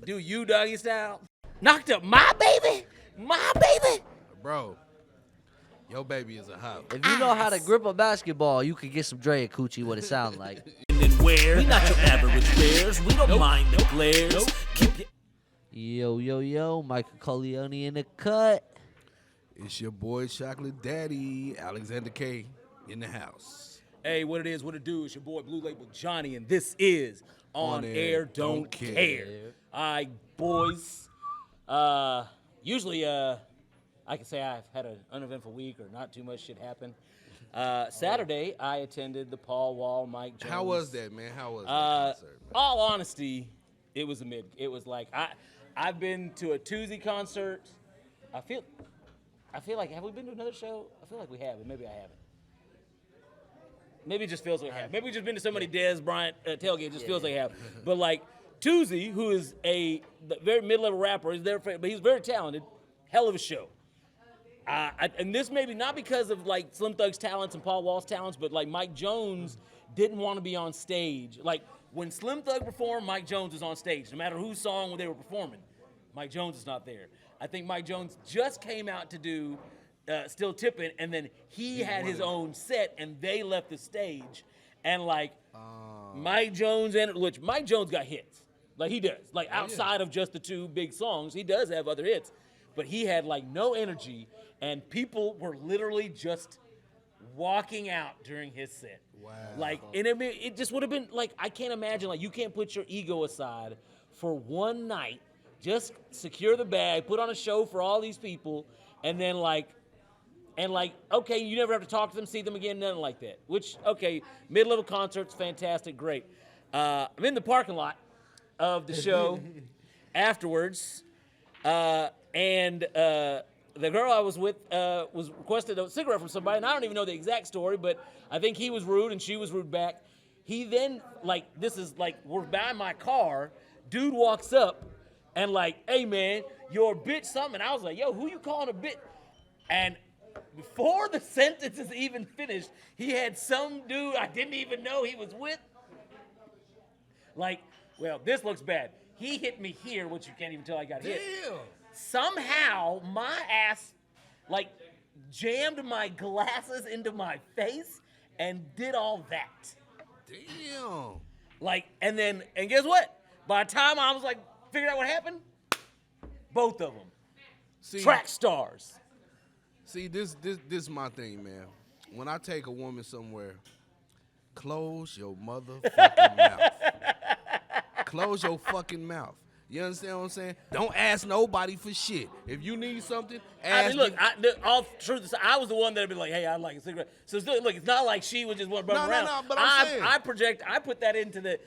Do you doggy style? Knocked up my baby? My baby? Bro, your baby is a hoe. If you know how to grip a basketball, you could get some Dre Coochie what it sound like. And then where? We not your average bears. We don't mind the glares. Keep your Yo, Michael Corleone in the cut. It's your boy Chocolate Daddy, Alexander K, in the house. Hey, what it is, what it do, it's your boy Blue Label Johnny, and this is On Air Don't Care. All right, boys. Usually, I can say I've had an uneventful week or not too much shit happen. Saturday, I attended the Paul Wall, Mike Jones. How was that, man? How was that concert? Man? All honesty, it was like, I've been to a Tuesday concert. I feel like, have we been to another show? I feel like we have, but maybe I haven't. Maybe it just feels like I have. Maybe we've just been to so many Dez Bryant tailgates, it just feels like I have. But like, Tuesday, who is a very mid-level rapper, is there, but he's very talented, hell of a show. And this maybe not because of like Slim Thug's talents and Paul Wall's talents, but like Mike Jones didn't want to be on stage. Like when Slim Thug performed, Mike Jones was on stage. No matter whose song they were performing, Mike Jones is not there. I think Mike Jones just came out to do Still Tippin', and then he had his own set, and they left the stage. And like Mike Jones, which Mike Jones got hits, like he does. Like outside of just the two big songs, he does have other hits, but he had like no energy, and people were literally just walking out during his set. Wow. Like, and it just would have been like, I can't imagine, like you can't put your ego aside for one night. Just secure the bag, put on a show for all these people, and then okay, you never have to talk to them, see them again, nothing like that. Which, okay, mid-level concerts, fantastic, great. I'm in the parking lot of the show afterwards, and the girl I was with was requested a cigarette from somebody, and I don't even know the exact story, but I think he was rude and she was rude back. He then, we're by my car, dude walks up, and like, hey man, you're a bitch something. And I was like, yo, who you calling a bitch? And before the sentence is even finished, he had some dude I didn't even know he was with. Like, well, this looks bad. He hit me here, which you can't even tell I got hit. Somehow, my ass, like, jammed my glasses into my face and did all that. Damn. Like, and guess what? By the time I was like, figured out what happened, both of them. Track stars. See, this is my thing, man. When I take a woman somewhere, close your motherfucking mouth. Close your fucking mouth. You understand what I'm saying? Don't ask nobody for shit. If you need something, ask. I mean, look, all truth, I was the one that'd be like, "Hey, I'd like a cigarette." So look, it's not like she was just one running around. No, but I'm saying, I put that into the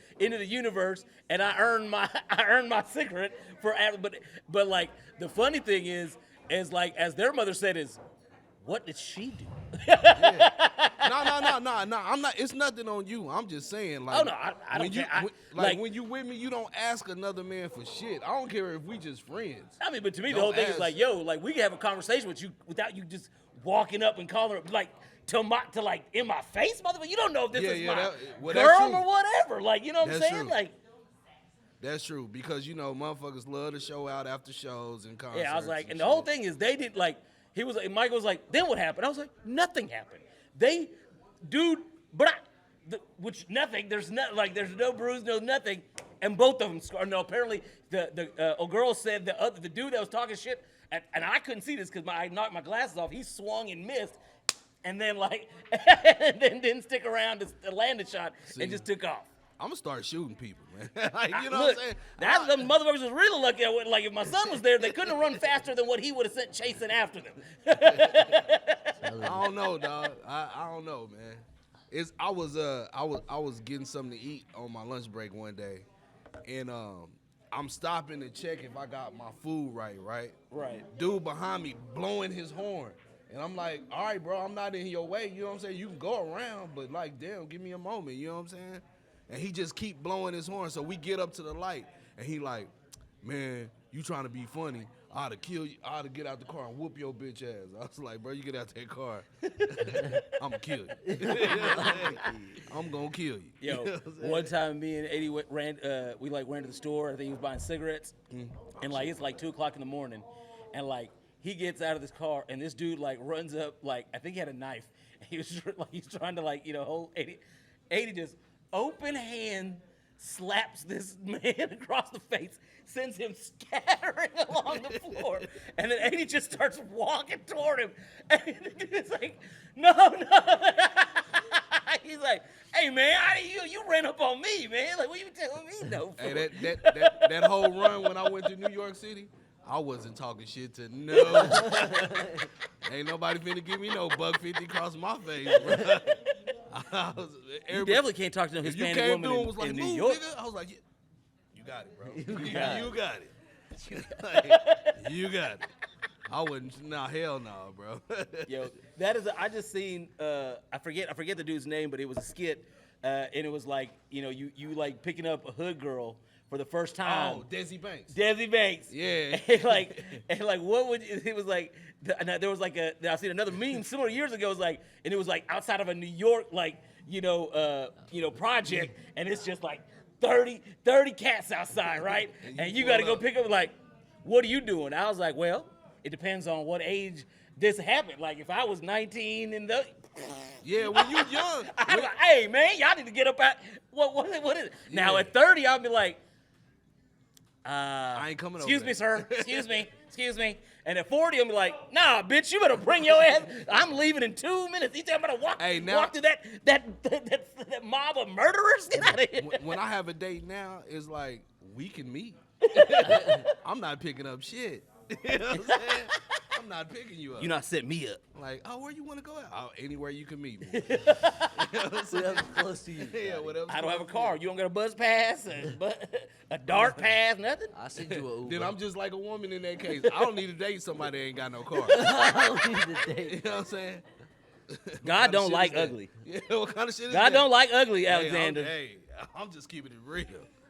universe, and I earned my cigarette for. But like the funny thing is like as their mother said is, what did she do? No. I'm not. It's nothing on you. I'm just saying, like, oh no, I don't care. When you with me, you don't ask another man for shit. I don't care if we just friends. I mean, but to me, the whole thing is like, yo, like we can have a conversation with you without you just walking up and calling her like to like in my face, motherfucker. You don't know if this is my girl or whatever. Like, you know what I'm saying? True. Like, that's true because motherfuckers love to show out after shows and concerts. Yeah, I was like, and the whole thing is they did like. Michael was like, then what happened? I was like, nothing happened. Nothing. There's no bruise, no nothing, and both of them scarred. No, apparently the old girl said the dude that was talking shit, and I couldn't see this because I knocked my glasses off. He swung and missed, and then and then didn't stick around to land a shot and just took off. I'm gonna start shooting people, man. Like, you know what I'm saying? That's the motherfuckers was really lucky. Like if my son was there, they couldn't have run faster than what he would have sent chasing after them. I don't know, dog. I don't know, man. I was getting something to eat on my lunch break one day, and I'm stopping to check if I got my food right. Right. Dude behind me blowing his horn. And I'm like, all right, bro, I'm not in your way. You know what I'm saying? You can go around, but like, damn, give me a moment. You know what I'm saying? And he just keep blowing his horn. So we get up to the light, and he like, man, you trying to be funny. I ought to kill you. I ought to get out the car and whoop your bitch ass. I was like, bro, you get out that car, I'm gonna kill you. I'm gonna kill you. Yo, You know what I'm saying? one time me and Eddie ran to the store. I think he was buying cigarettes, and like it's like 2:00 in the morning, and like he gets out of this car, and this dude like runs up, like I think he had a knife. And he was like he's trying to like hold Eddie. Eddie just open hand slaps this man across the face, sends him scattering along the floor, and then Eddie just starts walking toward him, and the dude's like, no. He's like, hey man, you ran up on me, man. Like, what you telling me no for? Hey, that whole run when I went to New York City, I wasn't talking shit to no. Ain't nobody finna give me no $1.50 across my face, bro. You definitely can't talk to no if you Hispanic came woman through and was like, in New move, York. nigga, I was like, yeah, you got it, bro. You got it. You got it. You got it. I wouldn't. Nah, hell no, bro. Yo, that is. I just seen. I forget the dude's name, but it was a skit, and it was like you like picking up a hood girl for the first time. Oh, Desi Banks. Desi Banks. Yeah. And like what would it was like? There was like I seen another meme similar years ago. It was like, and it was like outside of a New York project, and it's just like 30 cats outside, right? And you got to go pick up. Like, what are you doing? I was like, well, it depends on what age this happened. Like, if I was 19 and Yeah, when you young. I'd be like, hey man, y'all need to get up out. What is it? Now at 30, I'll be like, I ain't coming over excuse me, there. sir. Excuse me. And at 40, I'll be like, nah, bitch, you better bring your ass. I'm leaving in 2 minutes. You think I'm gonna walk through that mob of murderers? Get out of here. When I have a date now, it's like we can meet. I'm not picking up shit. You know what I'm saying? I'm not picking you up. You not set me up. Like, oh, where you want to go out? Oh, anywhere you can meet me. You know what I'm saying? Whatever's close to you. Yeah, whatever. I don't have a car. You don't got a buzz pass, a dart pass, nothing. I send you a Uber. Then I'm just like a woman in that case. I don't need to date somebody that ain't got no car. I don't need to You date. know what I'm saying? What God kind of don't shit like is that? ugly. Yeah, what kind of shit is God that? don't like ugly, Hey, Alexander. I'm just keeping it real.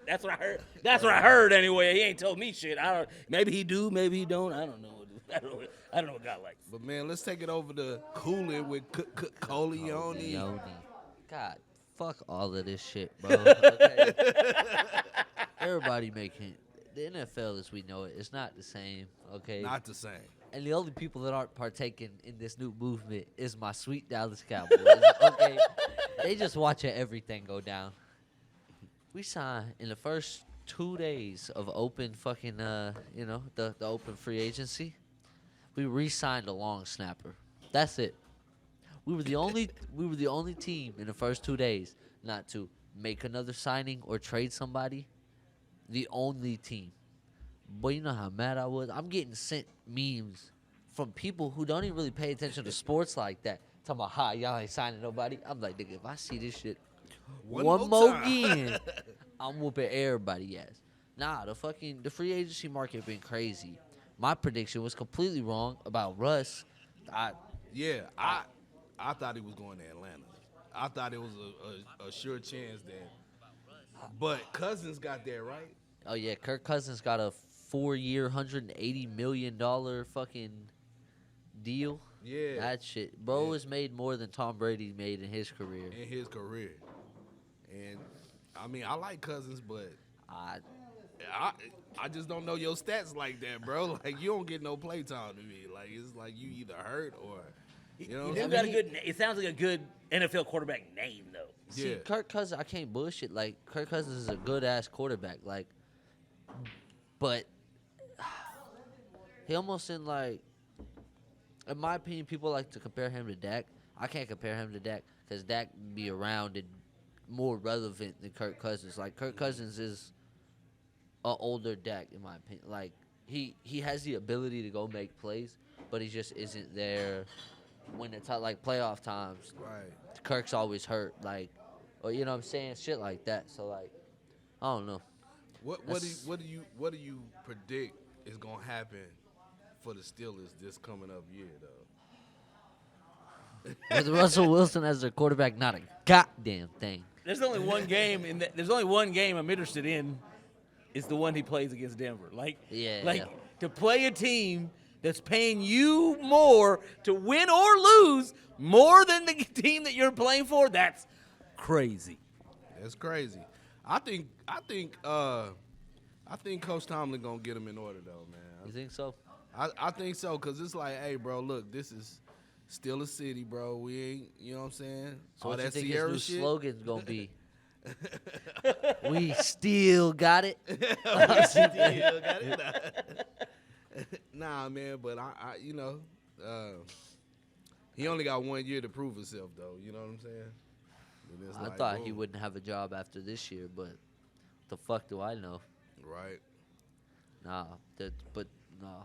That's what I heard. That's what I heard anyway. He ain't told me shit. I don't. Maybe he do. Maybe he don't. I don't know. I don't know what God likes. But man, let's take it over to cooling with Coleone. Yoni. God, fuck all of this shit, bro. Okay? Everybody making the NFL as we know it. It's not the same. Okay. Not the same. And the only people that aren't partaking in this new movement is my sweet Dallas Cowboys. Okay. They just watching everything go down. We signed in the first 2 days of open fucking the open free agency. We re-signed a long snapper. That's it. We were the only team in the first 2 days not to make another signing or trade somebody. The only team. Boy, you know how mad I was? I'm getting sent memes from people who don't even really pay attention to sports like that. Talking about, ha, y'all ain't signing nobody. I'm like, nigga, if I see this shit one more time. again, I'm whooping everybody ass. Nah, the free agency market been crazy. My prediction was completely wrong about Russ. I thought he was going to Atlanta. I thought it was a sure chance that. But Cousins got there, right? Oh yeah, Kirk Cousins got a 4-year, $180 million fucking deal. Yeah. That shit, bro, Yeah. has made more than Tom Brady made in his career. In his career. And I mean, I like Cousins, but I just don't know your stats like that, bro. Like, you don't get no play time to me. Like, it's like you either hurt or, you know. He got a good. It sounds like a good NFL quarterback name, though. See, Yeah. Kirk Cousins, I can't bullshit. Like, Kirk Cousins is a good-ass quarterback. Like, but he almost in my opinion, people like to compare him to Dak. I can't compare him to Dak because Dak be around and more relevant than Kirk Cousins. Like, Kirk Cousins is an older Dak, in my opinion. Like, he has the ability to go make plays, but he just isn't there when it's like playoff times. Right. Kirk's always hurt, like, or you know what I'm saying, shit like that. So like, I don't know. What do you predict is gonna happen for the Steelers this coming up year though? With Russell Wilson as their quarterback, not a goddamn thing. There's only one game there's only one game I'm interested in. It's the one he plays against Denver. Like, Yeah, like yeah. to play a team that's paying you more to win or lose more than the team that you're playing for? That's crazy. That's crazy. I think Coach Tomlin gonna get him in order though, man. You think so? I think so, cause it's like, hey, bro, look, this is still a city, bro. We ain't, you know what I'm saying? So All what you that think his Sierra new shit. slogan's gonna be? We still got it. Nah, man, but I you know, he only got 1 year to prove himself, though. You know what I'm saying? And it's I like, thought he boom. wouldn't have a job after this year, but the fuck do I know? Right. Nah,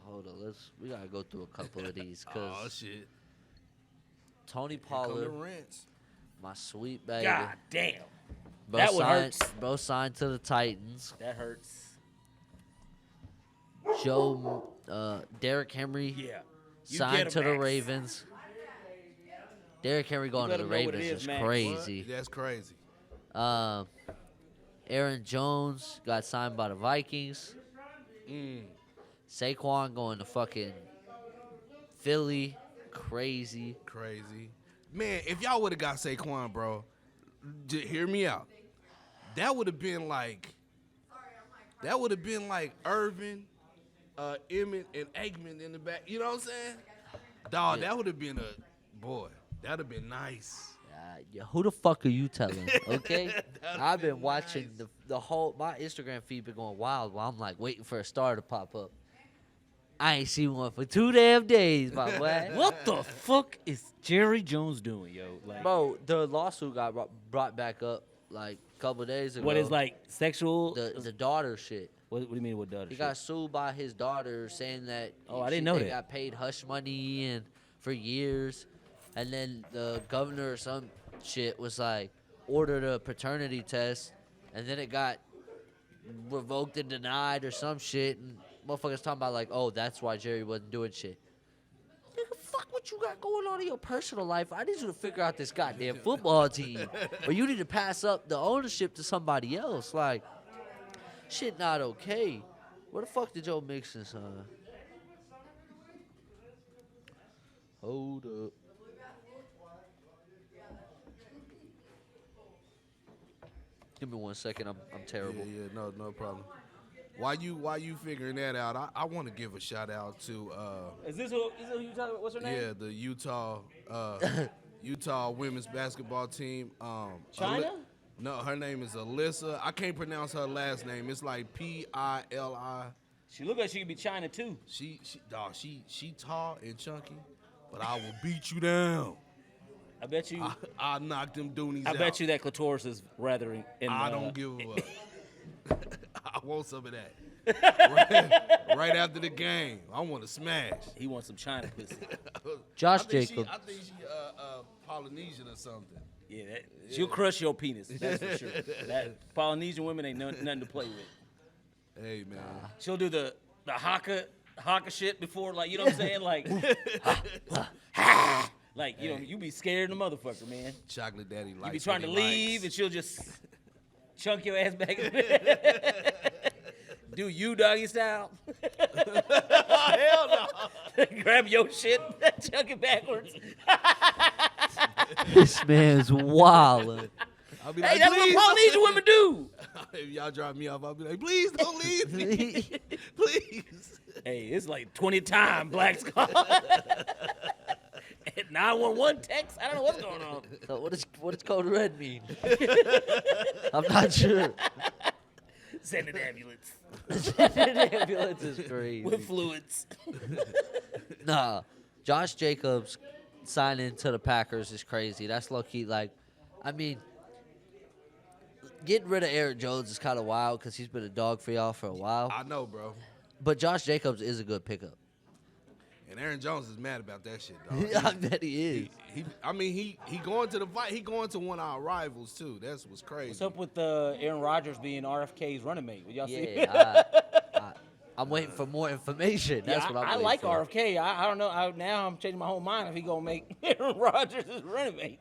hold on. We gotta go through a couple of these, Oh cause shit. Tony Here come the Pollard, rants. my sweet baby, God damn. bro that one signed, hurts. bro signed to the Titans. That hurts. Derrick Henry Yeah. You signed get to him, the Max. Ravens. Derrick Henry going let to the him know what it Ravens is, is Max. crazy. What? That's crazy. Aaron Jones got signed by the Vikings. Saquon going to fucking Philly. Crazy. Crazy. Man, if y'all would have got Saquon, bro, hear me out. That would have been like Irvin, Emmett, and Aikman in the back. You know what I'm saying? Dog, Yeah. that would have been that would have been nice. Yeah, who the fuck are you telling? Okay, I've been watching the whole my Instagram feed been going wild while I'm like waiting for a star to pop up. I ain't seen one for 2 damn days, my boy. What the fuck is Jerry Jones doing, yo? Like, Bro, the lawsuit got brought back up like a couple days ago. what is like sexual? the daughter shit? What do you mean with daughter? He shit? got sued by his daughter, saying that Oh, I didn't know they that. got paid hush money and for years, and then the governor or some shit was like ordered a paternity test, and then it got revoked and denied or some shit, and motherfuckers talking about like, oh, that's why Jerry wasn't doing shit. Nigga, fuck what you got going on in your personal life. I need you to figure out this goddamn football team, or you need to pass up the ownership to somebody else. Like, shit not okay. Where the fuck did Joe Mixon sign? Hold up. Give me 1 second. I'm terrible. Yeah, no problem. While you figuring that out, I want to give a shout out to Is this who you talking about? What's her name? yeah, the Utah women's basketball team. China? No, her name is Alyssa. I can't pronounce her last name. It's like Pili. She look like she could be China too. She tall and chunky, but I will beat you down. I bet you. I knock them doonies I out. bet you that clitoris is rather in. I don't give a fuck. I want some of that. right after the game, I want to smash. He wants some China pussy. Josh I think Jacobs. I think she Polynesian or something. Yeah, she'll crush your penis. That's for sure. That Polynesian women ain't nothing to play with. Hey man, She'll do the haka shit before, like, you know what I'm saying, like, like, you know, you be scared of the motherfucker, man. chocolate daddy likes. You be trying to what he leave, likes. and she'll just chunk your ass back in bed. Do you doggy style? Hell no. Grab your shit, chunk it backwards. This man's wild. I'll be Hey, like, that's what please Polynesian don't-" women do. If y'all drop me off, I'll be like, please don't leave me, please. Hey, it's like 20 times Black's call. 911 text. I don't know what's going on. So what does code red mean? I'm not sure. Send an ambulance The ambulance is crazy. with fluids. Nah, Josh Jacobs signing to the Packers is crazy. That's low key. Like, I mean, getting rid of Aaron Jones is kind of wild because he's been a dog for y'all for a while. I know, bro. But Josh Jacobs is a good pickup. And Aaron Jones is mad about that shit, dog. I bet he is. He going to the fight. He going to one of our rivals too. That's what's crazy. What's up with Aaron Rodgers being RFK's running mate? Would y'all see? Yeah, I'm waiting for more information. That's what I'm I waiting like for. RFK. I don't know. Now I'm changing my whole mind if he gonna make Aaron Rodgers his running mate.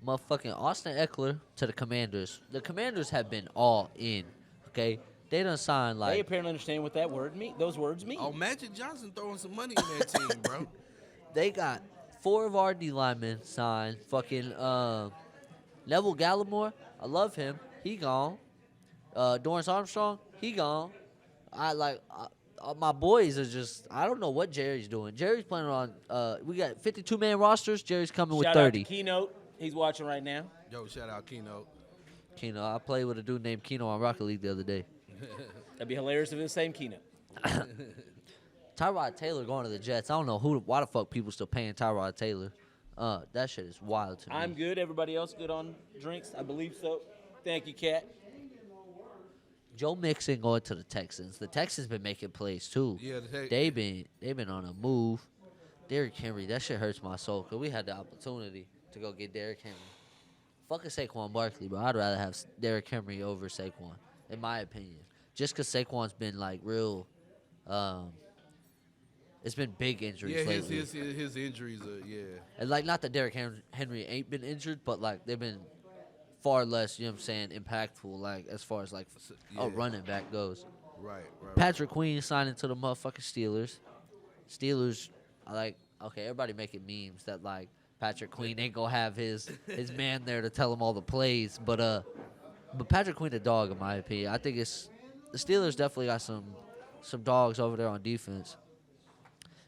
Motherfucking Austin Eckler to the Commanders. The Commanders have been all in, okay? They done signed They like apparently understand what those words mean. Oh, Magic Johnson throwing some money in that team, bro. they got 4 of our D linemen signed. Fucking Neville Gallimore, I love him. He gone. Dorrance Armstrong, he gone. My boys are just, I don't know what Jerry's doing. Jerry's planning on, we got 52-man rosters. Jerry's coming with Shout out 30. to Keynote. He's watching right now. Yo, shout out Keynote. Keno, I played with a dude named Keno on Rocket League the other day. That'd be hilarious if it was the same Keynote. Tyrod Taylor going to the Jets. I don't know why the fuck people still paying Tyrod Taylor. That shit is wild to me. I'm good. Everybody else good on drinks? I believe so. Thank you, Kat. Joe Mixon going to the Texans. The Texans been making plays too. Yeah, They've been on a move. Derrick Henry, that shit hurts my soul because we had the opportunity to go get Derrick Henry. Fuck a Saquon Barkley, but I'd rather have Derrick Henry over Saquon, in my opinion. Just because Saquon's been like real, it's been big injuries Yeah, lately. his injuries are, yeah. And like, not that Derrick Henry ain't been injured, but like they've been far less, you know what I'm saying, impactful, like as far as like Yeah. a running back goes. Right. Patrick Queen signing to the motherfucking Steelers. Steelers, okay, everybody making memes that like Patrick Queen ain't gonna have his man there to tell him all the plays, but Patrick Queen a dog in my opinion. I think it's the Steelers definitely got some dogs over there on defense.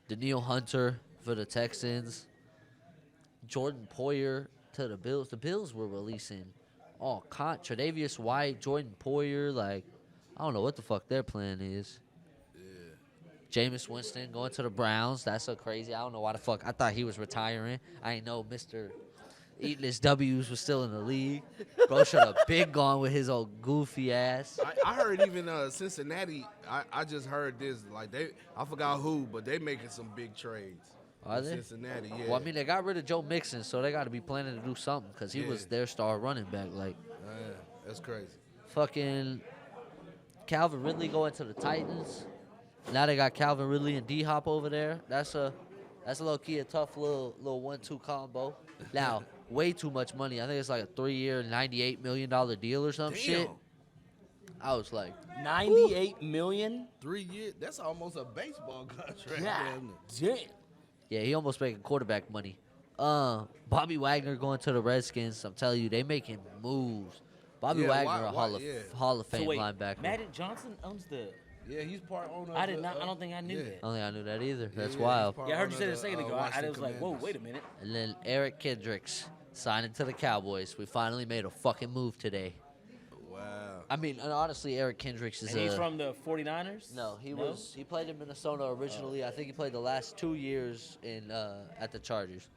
Daniil Hunter for the Texans. Jordan Poyer to the Bills. The Bills were releasing Tre'Davious White, Jordan Poyer, like I don't know what the fuck their plan is. Jameis Winston going to the Browns. That's so crazy. I don't know why the fuck. I thought he was retiring. I ain't know Mr. Eating his W's was still in the league. Bro should have been gone with his old goofy ass. I heard even Cincinnati, I just heard this. Like, I forgot who, but they making some big trades. Are they? Cincinnati, yeah. Well, I mean, they got rid of Joe Mixon, so they got to be planning to do something because he was their star running back. Like, that's crazy. fucking Calvin Ridley going to the Titans. Now they got Calvin Ridley and D-Hop over there. That's a low-key a tough little 1-2 combo. Now, way too much money. I think it's like a 3-year, $98 million deal or some shit. I was like, $98 million? 3 years? That's almost a baseball contract. Damn. yeah, he almost making quarterback money. Bobby Wagner going to the Redskins. I'm telling you, they making moves. Bobby Wagner, a Hall of Fame So wait, linebacker. Magic Johnson owns the. Yeah, he's part owner. I don't think I knew that. I don't think I knew that either. That's yeah, wild. he's Yeah, I heard you say owner that a second of the, ago. I Washington was like, whoa, Commanders. wait a minute. And then Eric Kendricks signing to the Cowboys. We finally made a fucking move today. Wow. I mean, and honestly, Eric Kendricks is And he's from the 49ers? No, he played in Minnesota originally. I think he played the last 2 years in at the Chargers.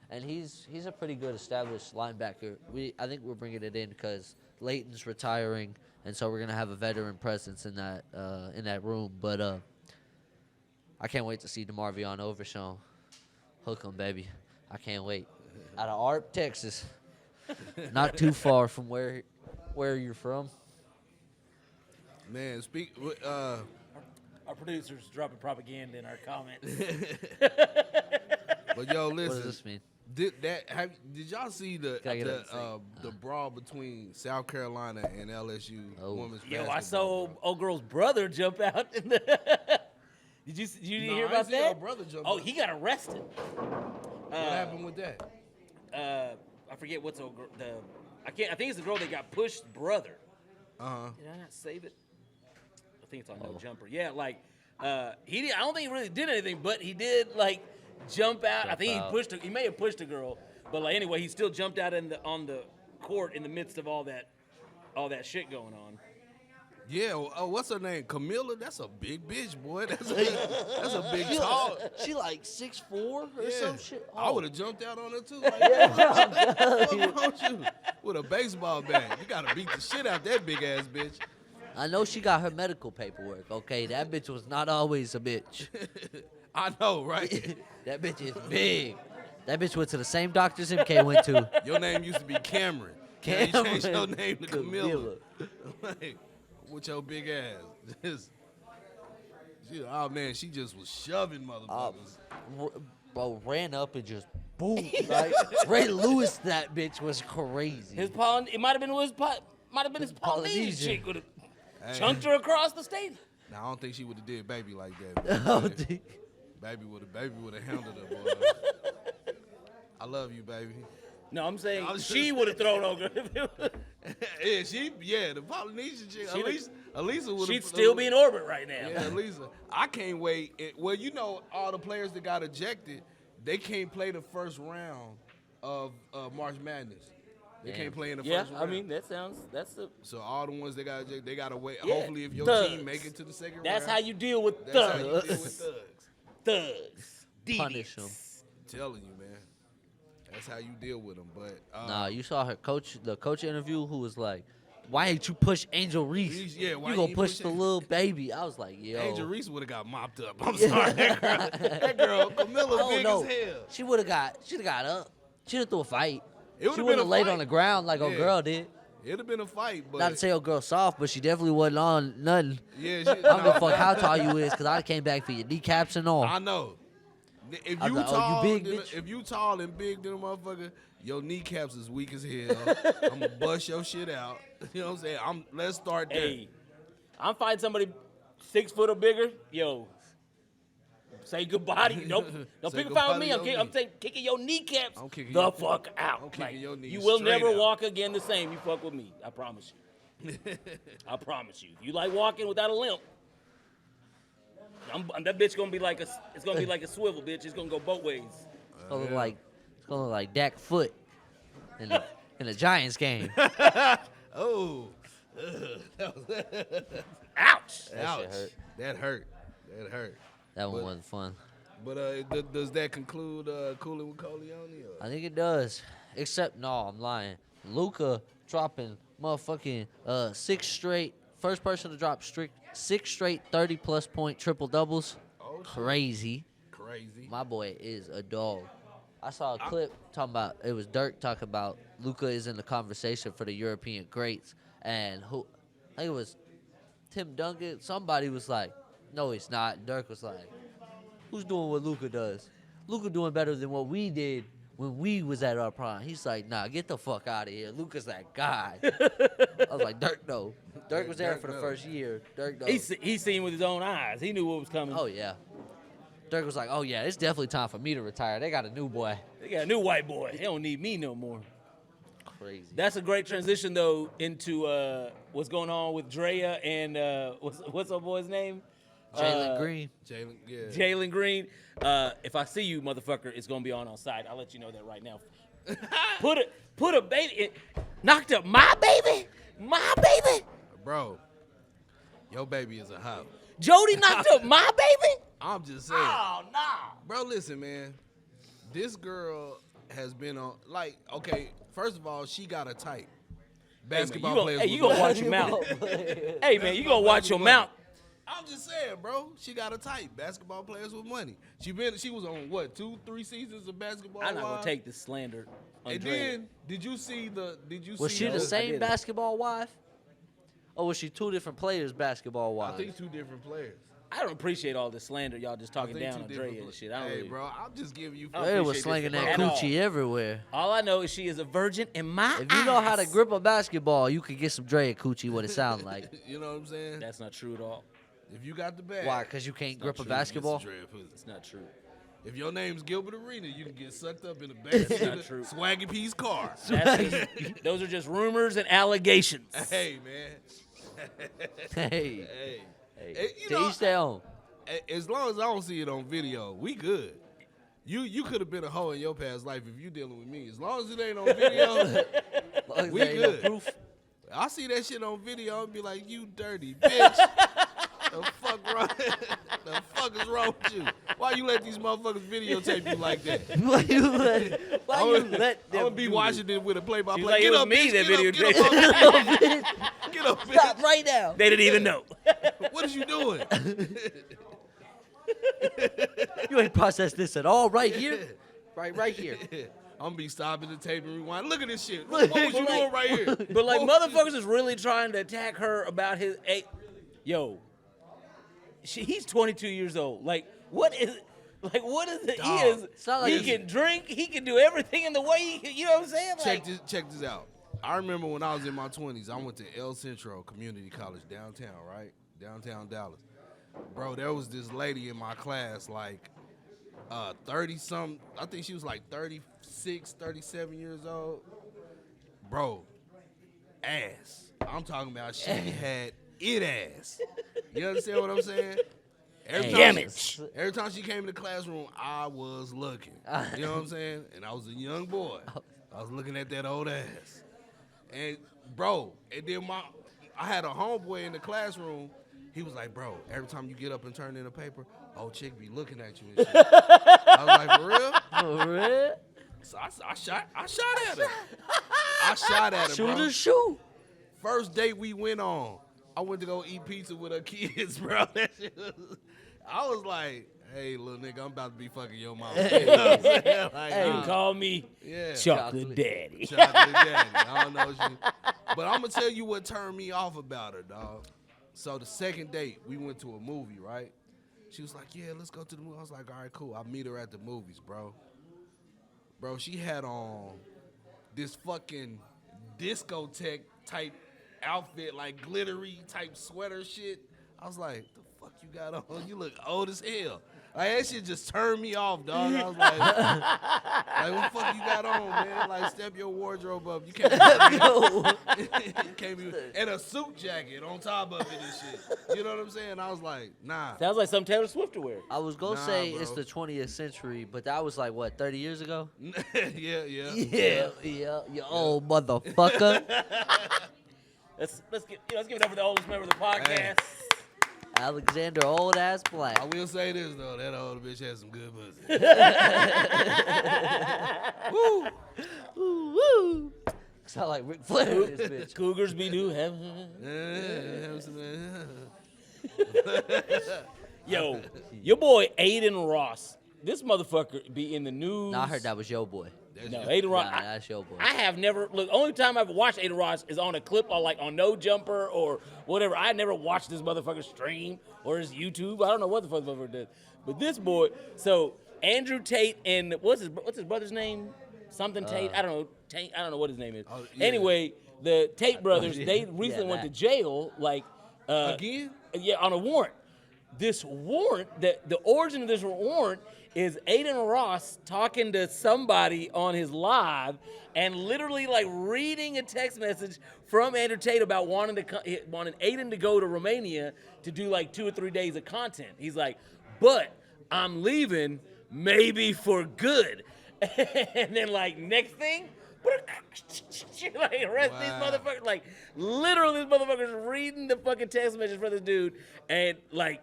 And he's a pretty good established linebacker. I think we're bringing it in because Leighton's retiring, and so we're gonna have a veteran presence in that room. But I can't wait to see DeMarvion Overshown. Hook 'em, baby. I can't wait. Out of Arp, Texas, not too far from where you're from. Man, Our producer's dropping propaganda in our comments. but yo, What does listen. this mean? Did y'all see the Can I get a the brawl between South Carolina and LSU Oh. women's Yo, basketball? I saw bro? old girl's brother jump out. Did you No, hear I about see her that? brother jump Oh, out. he got arrested. What happened with that? I forget what's old girl. I think it's the girl that got pushed. Brother. Did I not save it? I think it's on No Jumper. Yeah, like he did. I don't think he really did anything, but he did like jump out. I think out. he pushed. He may have pushed a girl, but like anyway, he still jumped out on the court in the midst of all that shit going on. Yeah, what's her name? Camilla? That's a big bitch, boy. That's a big tall. She like 6'4" or Yeah. some shit. I Oh. would have jumped out on her too. Like, what's wrong with you? With a baseball bat. You gotta beat the shit out that big ass bitch. I know she got her medical paperwork. Okay, that bitch was not always a bitch. I know, right? That bitch is big. That bitch went to the same doctors MK went to. Your name used to be Cameron. Now you changed your name to Camilla. Like, with your big ass. Oh man, she just was shoving motherfuckers. Bro ran up and just boom. Like Ray Lewis, that bitch was crazy. It might have been his Polynesian Polynesian. chick. chunked her across the stadium. Nah, I don't think she would have did baby like that. Oh, Man. dude. Baby would have handled her, boy. I love you, baby. No, I'm saying I was she just- would have thrown over. The Polynesian chick. Elisa would. She'd still be in orbit right now. Yeah, Elisa. I can't wait. Well, you know, all the players that got ejected, they can't play the first round of March Madness. They can't play in the Yeah, first round. I mean that's the So all the ones that got ejected, they gotta wait. Yeah, Hopefully, if your thugs. team make it to the second that's round, how you deal with that's how you deal thugs. with thugs. Thugs. Punish 'em. I'm telling you, man. That's how you deal with them. But Nah, you saw the coach interview who was like, "Why ain't you push Angel Reese? Reese, yeah, why you you gonna ain't push push the Angel- little baby?" I was like, "Yo, Angel Reese would have got mopped up. I'm sorry, that girl, Camilla, oh big no, as hell. she got up. She would have threw a fight. It would've She been wouldn't a have laid fight. on the ground like old Yeah. girl did. It'd have been a fight, but Not to say old girl soft, but she definitely wasn't on nothing. yeah, I don't give a fuck how tall you is, cause I came back for your kneecaps and all. I know. If I you was like, oh, you tall, big, then- bitch? if you tall and big, then a motherfucker, your kneecaps is weak as hell. I'm gonna bust your shit out. You know what I'm saying? Let's start there. Hey, I'm fighting somebody 6 foot or bigger. Yo, say goodbye to you. Don't Say pick a goodbye fight with to me. your I'm knee. saying kicking your kneecaps I'm kicking the your- fuck out. I'm kicking your knees you will straight never out. walk again the same. You fuck with me. I promise you. I promise you. If you like walking without a limp, that bitch gonna be like it's gonna be like a swivel, bitch. It's gonna go both ways. It's gonna look like Dak Foot in the Giants game. Oh, Ouch. That ouch! shit hurt. That hurt. That hurt. That one But- wasn't fun. But does that conclude Cooling with Coleone? Or? I think it does. Except no, I'm lying. Luka dropping motherfucking 6 straight. First person to drop 6 straight 30+ point triple doubles. Oh, shit. Crazy. Crazy. My boy is a dog. I saw a clip talking about it was Dirk talking about Luka is in the conversation for the European greats, and I think it was Tim Duncan. Somebody was like, "No, he's not." Dirk was like, "Who's doing what Luka does? Luka doing better than what we did when we was at our prime." He's like, "Nah, get the fuck out of here. Luka's that guy." I was like, "Dirk, no. Dirk was there Dirk for the knows. first year. Dirk, no." He seen with his own eyes. He knew what was coming. Oh yeah. Dirk was like, "Oh yeah, it's definitely time for me to retire. They got a new boy." They got a new white boy. They don't need me no more. Crazy. That's a great transition though into what's going on with Drea and what's our boy's name? Jalen Green. Jalen, yeah. Jalen Green. If I see you, motherfucker, it's gonna be on site. I'll let you know that right now. Put a baby. Knocked up my baby. My baby. Bro, your baby is a hoe. Jody knocked up my baby. I'm just saying. Oh no. Bro, listen, man. This girl has been on, like, okay, first of all, she got a type. Basketball players. You with gonna money. watch your mouth. Hey man, you gonna watch your mouth. I'm just saying, bro. She got a type. Basketball players with money. She was on what, 2-3 seasons of basketball? I'm not gonna Wives? take the slander. on And Drea. then, did you see Was she No, the I same didn't. basketball wife? Or was she 2 different players basketball I wives? think 2 different players. I don't appreciate all the slander y'all just I talking think down 2 on different Drea and pla- shit. I don't Hey, really, bro, I'm just giving you. I don't They was appreciate slinging this that at all. coochie everywhere. All I know is she is a virgin in my If you know how to eyes. grip a basketball, you could get some Drea coochie what it sound like. You know what I'm saying? That's not true at all. If you got the bag. Why? Because you can't grip a true. basketball? It's a Drea pussy. It's not true. If your name's Gilbert Arena, you can get sucked up in a That's backseat not of true. a Swaggy P's car. That's just, those are just rumors and allegations. Hey, man. Hey, Hey. hey. Hey, you To know, each their own. as long as I don't see it on video, we good. You could have been a hoe in your past life if you dealing with me. As long as it ain't on video, Long as we there ain't no good. proof. I see that shit on video and be like, you dirty bitch. The fuck wrong? The fuck is wrong with you? Why you let these motherfuckers videotape you like that? Why you let I'm them gonna be do watching it with a play-by-play. She's like, Get it was up, me bitch. that Get videotaped. up, it? bitch. Get up, Stop bitch. right now. They didn't even know. What is you doing? You ain't processed this at all right here. Right here. I'm gonna be stopping the tape and rewind. Look at this shit. Look, What was you like- doing right here? But like What was motherfuckers is really trying to attack her about his yo. He's 22 years old. Like what is it? He Dog. is It's not like he he's- can drink, he can do everything in the way he can, you know what I'm saying? Check this out. I remember when I was in my 20s, I went to El Centro Community College downtown, right? Downtown Dallas. Bro, there was this lady in my class, like 30-something. I think she was like 36, 37 years old. Bro, ass. I'm talking about she had it ass. You understand what I'm saying? Every time she came in the classroom, I was looking. You know what I'm saying? And I was a young boy. I was looking at that old ass. And bro, and then I had a homeboy in the classroom. He was like, bro, every time you get up and turn in a paper, old chick be looking at you and shit. I was like, for real? For real? So I shot at her. I shot at her, Shoot bro. or shoot. First date we went on, I went to go eat pizza with her kids, bro. That shit I was like, hey, little nigga, I'm about to be fucking your mom. You know what I'm saying? Like, You can call me yeah. Chocolate Daddy. Chocolate Daddy. I don't know shit. But I'm going to tell you what turned me off about her, dog. So the second date, we went to a movie, right? She was like, yeah, let's go to the movie. I was like, all right, cool. I'll meet her at the movies, bro. Bro, she had on this fucking discotheque type outfit, like glittery type sweater shit. I was like, the fuck you got on? You look old as hell. Like, that shit just turned me off, dog. I was like, what the fuck you got on, man? Like, step your wardrobe up. You can't you can't be, and a suit jacket on top of it and shit. You know what I'm saying? I was like, nah. Sounds like some Taylor Swift to wear. I was going to Nah, say bro. it's the 20th century, but that was like, what, 30 years ago? Yeah. Yeah, you old motherfucker. Let's give it up for the oldest member of the podcast. Alexander Old Ass Black. I will say this, though. That old bitch has some good pussy. Woo! Woo, woo. Sound like Ric Flair in this bitch. Cougars be do heaven. Yo, your boy Aiden Ross. This motherfucker be in the news. Nah, I heard that was your boy. No, Aiden Ross. Nah, that's your boy. I have never look. Only time I've watched Aiden Ross is on a clip or like on No Jumper or whatever. I never watched this motherfucker stream or his YouTube. I don't know what the fuck the motherfucker does. But this boy, so Andrew Tate and what's his brother's name? Something Tate. I don't know. Tate. I don't know what his name is. Yeah. Anyway, the Tate brothers they recently went to jail. Like Again? Yeah, on a warrant. This warrant, the origin of this warrant is Aiden Ross talking to somebody on his live and literally like reading a text message from Andrew Tate about wanting Aiden to go to Romania to do like 2 or 3 days of content. He's like, but I'm leaving maybe for good. And then like next thing, like arrest these motherfuckers. Like literally this motherfucker's reading the fucking text message for this dude and like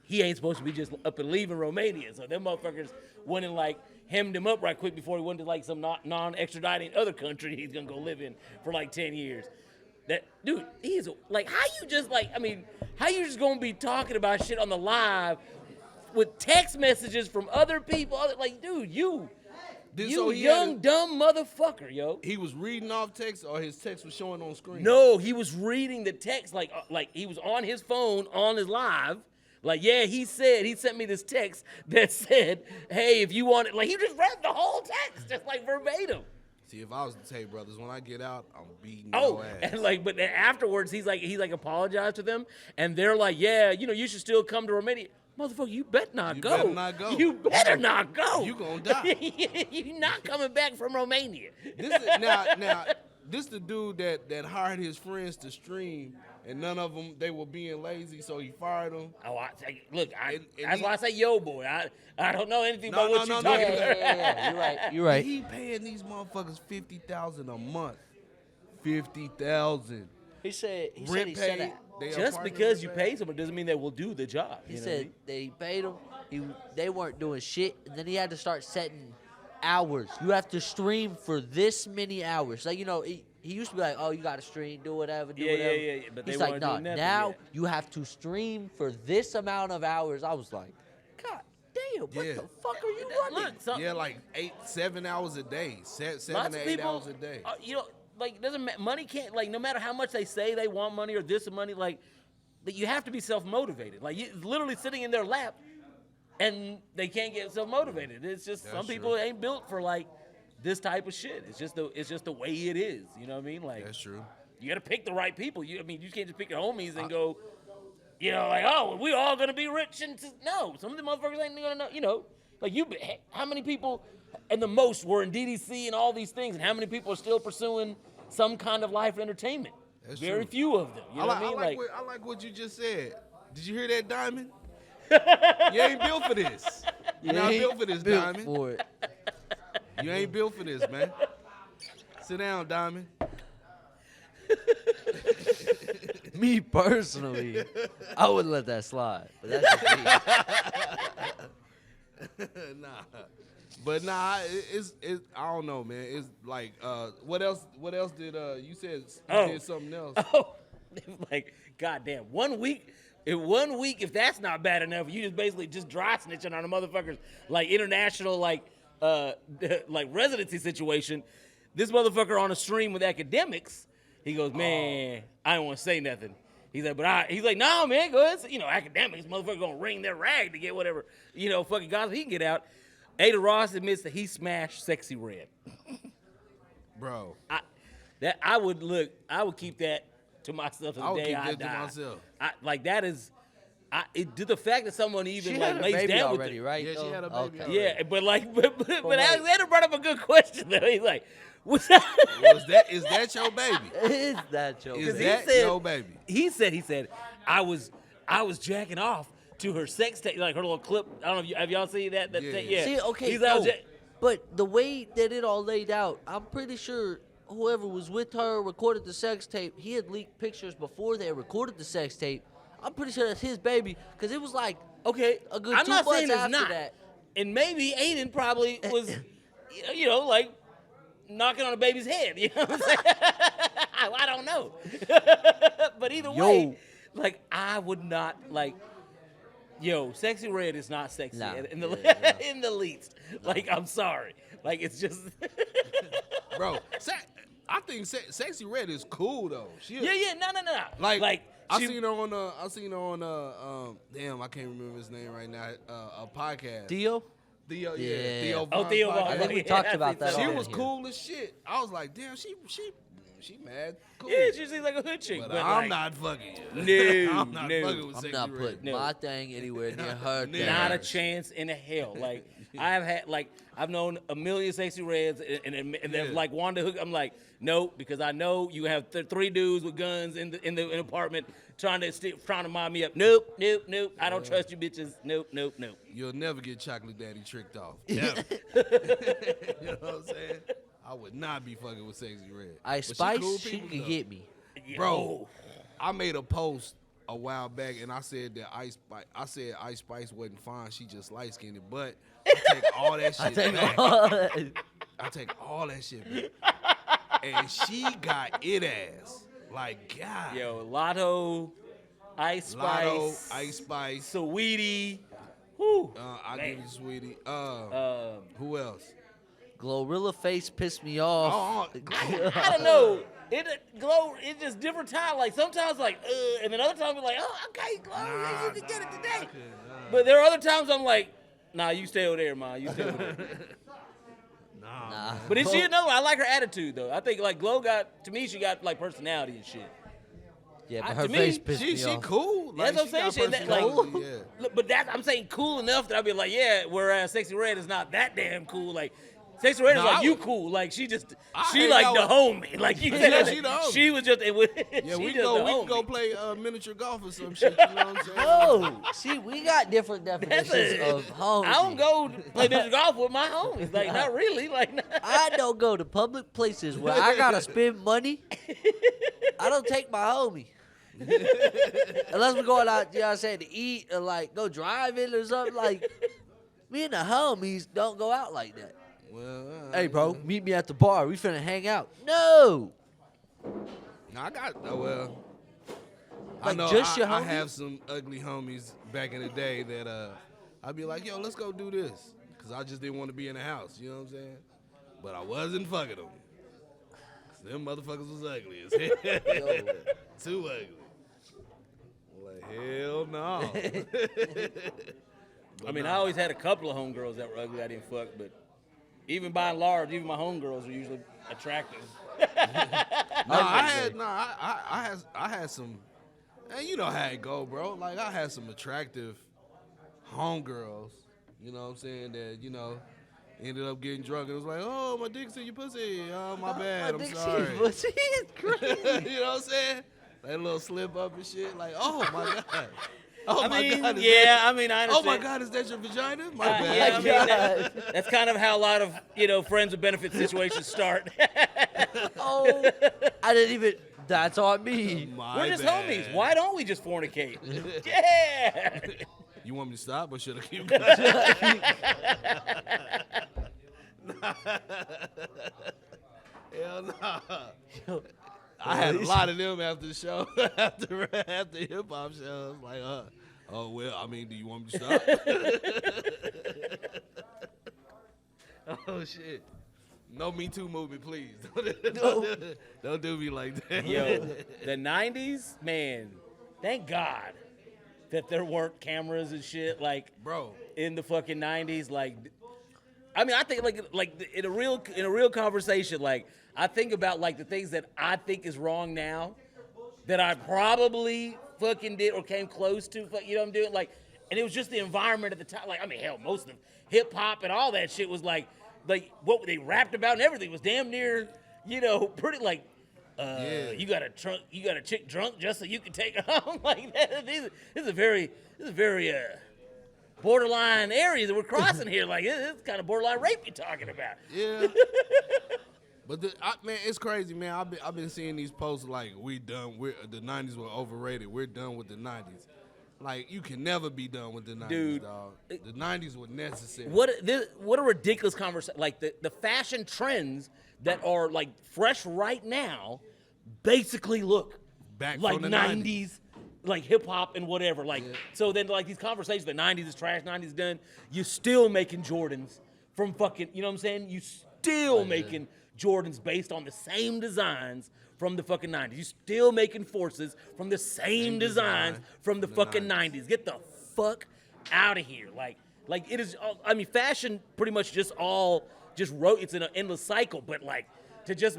he ain't supposed to be just up and leaving Romania. So them motherfuckers went and like hemmed him up right quick before he went to like some non-extraditing other country he's gonna go live in for like 10 years. That dude, he's like, how you just gonna be talking about shit on the live with text messages from other people? Like, dude, you young dumb motherfucker, yo. He was reading off text, or his text was showing on screen? No, he was reading the text like he was on his phone on his live. Like, yeah, he sent me this text that said, hey, if you want it, like he just read the whole text, just like verbatim. See, if I was the Tate brothers, when I get out, I'm beating your ass. And like, but then afterwards, he's like apologized to them, and they're like, yeah, you should still come to Romania. Motherfucker, you better not go. Better not go. You better not go. You gonna die. You're not coming back from Romania. Now, this the dude that hired his friends to stream, and none of them, they were being lazy, so he fired them. Oh, look, And that's why I say yo boy. I don't know anything about what you're talking about. Yeah, you're right. He paying these motherfuckers $50,000 a month. $50,000. He said he Rent said paid. that. Just because you pay someone doesn't mean they will do the job. He you know said what I mean? they paid him. They weren't doing shit, and then he had to start setting hours. You have to stream for this many hours. Like he used to be like, oh, you got to stream, do whatever, do whatever. Yeah. But He's they like, weren't no, doing nothing now yet. you have to stream for this amount of hours. I was like, God damn, what Yeah. the fuck are you running? Look, Yeah, like 7 hours a day. 7 lots to of 8 people, hours a day. Like money can't, like, no matter how much they say they want money or this money, like, that you have to be self-motivated. Like, it's literally sitting in their lap, and they can't get self-motivated. It's just some people ain't built for like this type of shit. It's just the way it is. You know what I mean? Like That's true. you got to pick the right people. You can't just pick your homies and go, like, oh, we all gonna be rich and no, some of the motherfuckers ain't gonna know. Like how many people, and the most were in DDC and all these things, and how many people are still pursuing some kind of life entertainment? That's Very true. few of them. You know what I mean? I like what you just said. Did you hear that, Diamond? You ain't built for this. You're not built for this, Diamond. For it. You ain't built for this, man. Sit down, Diamond. Me personally, I wouldn't let that slide. But that's just me. It's I don't know, man. It's like what else did you said did something else. Oh, like goddamn, 1 week. In 1 week, if that's not bad enough, you just basically just dry snitching on a motherfucker's like international like residency situation. This motherfucker on a stream with academics, he goes, man, I don't want to say nothing. He's like, he's like, nah, man, go ahead. Academics, motherfucker gonna wring their rag to get whatever, fucking gossip he can get out. Ada Ross admits that he smashed Sexy Red. Bro. I would keep that to myself to the day I die. To myself. The fact that someone even She like had a lays baby down already, with right? Yeah, she had a baby Okay. already. Yeah, but Alexander brought up a good question though. He's like, what's that? Is that your baby? Is that your Is baby? that your baby? He said, I was jacking off to her sex tape, like her little clip. I don't know if have y'all seen that? Yeah. Yeah. See, okay, He's out no, but the way that it all laid out, I'm pretty sure whoever was with her recorded the sex tape. He had leaked pictures before they recorded the sex tape. I'm pretty sure that's his baby because it was like okay, a good I'm 2 not months saying it's after not. that. And maybe Aiden probably was, like knocking on a baby's head. You know what I'm saying? I don't know. But either way, like I would not like. Sexy Red is not sexy Nah. in the in the least. Like I'm sorry. Like it's just. Bro, I think Sexy Red is cool though. No. Like I seen her on damn, I can't remember his name right now. A podcast. Theo? Theo, Yeah. Theo. Oh, Vaughn Theo podcast. Vaughn. I think we Yeah, talked I about think that. so. She on was here. cool as shit. I was like, damn, she mad. Cool. Yeah, she seems like a hood chick. but But I'm like, not fucking you. No, I'm not no. fucking with I'm Sexy not Red. putting my thing anywhere near her thing. Not a chance in a hell. Like I've known a million Sexy Reds, and they're like wanted to hook. I'm like, no, because I know you have 3 dudes with guns in the apartment trying to mind me up. Nope. I don't trust you bitches. Nope. You'll never get Chocolate Daddy tricked off. Never. You know what I'm saying? I would not be fucking with Sexy Red. Ice But Spice, cool she people, can though. get me. Bro, I made a post a while back and I said that Ice Spice wasn't fine. She just light skinned. But I take all that shit back. I take all that shit back. And she got it ass. Like, God. Yo, Lotto, Ice Spice, Lotto, Ice Spice. Sweetie. Whew. I Man. give you Sweetie. Who else? Glorilla face pissed me off. I don't know. It's just different time. Like sometimes like, and then other times I'm like, oh, okay, Glow, you can get it today. But there are other times I'm like, nah, you stay over there, ma. You stay over there. Nah. But is she another one? I like her attitude though. I think like Glow she got like personality and shit. Yeah, but to her me, face pissed me She off. cool. That's what I'm saying. She got That, like, personality, yeah. Look, but I'm saying cool enough that I'll be like, yeah. Whereas Sexy Red is not that damn cool. Like Sexy Red is No, like I you would- cool. Like she I she hang like out the with- homie. Like you said, Yeah, she the homie. she was just Yeah, she we just can the go homie. play miniature golf or some shit. You know what I'm saying? No, see, we got different That's definitions it. of homie. I don't go play miniature golf with my homies. Like not really. Like I don't go to public places where I gotta spend money. I don't take my homie. Unless we're going out, you know what I'm saying, to eat or like go driving or something. Like, me and the homies don't go out like that. Well, Hey, bro, meet me at the bar. We finna hang out. No. No, I got well. I Like, know just your I homies? have some ugly homies back in the day that I'd be like, yo, let's go do this, cause I just didn't want to be in the house. You know what I'm saying? But I wasn't fucking them. 'Cause them motherfuckers was ugly as hell. Too ugly. Like hell no. I mean, I always had a couple of homegirls that were ugly. I didn't fuck, but Even by and large, even my homegirls are usually attractive. I had some, and you know how it go, bro. Like I had some attractive homegirls, you know what I'm saying, that, you know, ended up getting drunk and it was like, oh, my dick's in your pussy. Oh, my bad. I'm sorry. Pussy is crazy. You know what I'm saying? That little slip up and shit. Like, oh my God. Oh I my mean, God. yeah, I mean, I Oh understand. my God, is that your vagina? My Yeah, I bad. mean, that's kind of how a lot of, friends with benefits situations start. Oh, I didn't even. That's on me. My We're just bad. homies. Why don't we just fornicate? Yeah. You want me to stop or should I keep going? Hell no. I had a lot of them after the show, after hip hop shows. Like, oh well, I mean, do you want me to stop? Oh shit. No Me Too movement, please. Don't do me like that. Yo, the 90s, man, thank God that there weren't cameras and shit like Bro. in the fucking 90s. Like, I mean, I think like in a real conversation, like I think about like the things that I think is wrong now that I probably fucking did or came close to, you know what I'm doing? Like, and it was just the environment at the time. Like, I mean, hell, most of the hip hop and all that shit was like what they rapped about and everything was damn near, pretty like, you got a chick drunk just so you can take her home. Like that. This is a very borderline area that we're crossing here. Like it's kind of borderline rape you're talking about. Yeah. But man, it's crazy, man. I've been seeing these posts like the 90s were overrated. We're done with the 90s. Like you can never be done with the 90s, Dude, dog. The 90s were necessary. What a ridiculous conversation. Like the fashion trends that are like fresh right now basically look Back like from the 90s, like hip hop and whatever. Like so then like these conversations, the 90s is trash, 90s is done. You're still making Jordans from fucking, you know what I'm saying? You still making Jordans based on the same designs from the fucking 90s. You still making Forces from the same designs from the fucking 90s. Get the fuck out of here. Like it is, I mean, fashion pretty much just it's an endless cycle, but like to just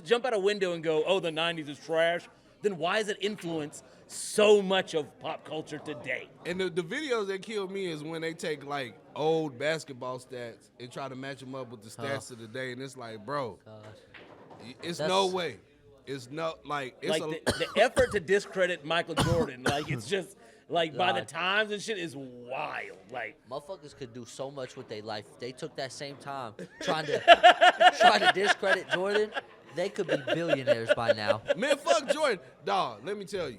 jump out a window and go, oh, the 90s is trash, then why does it influence so much of pop culture today? And the videos that kill me is when they take like old basketball stats and try to match them up with the stats of the day, and it's like, bro, it's no way. It's no like it's like the effort to discredit Michael Jordan, like it's just like by the times and shit is wild. Like Motherfuckers could do so much with their life. If they took that same time trying to discredit Jordan, they could be billionaires by now. Man, fuck Jordan. Dawg, let me tell you.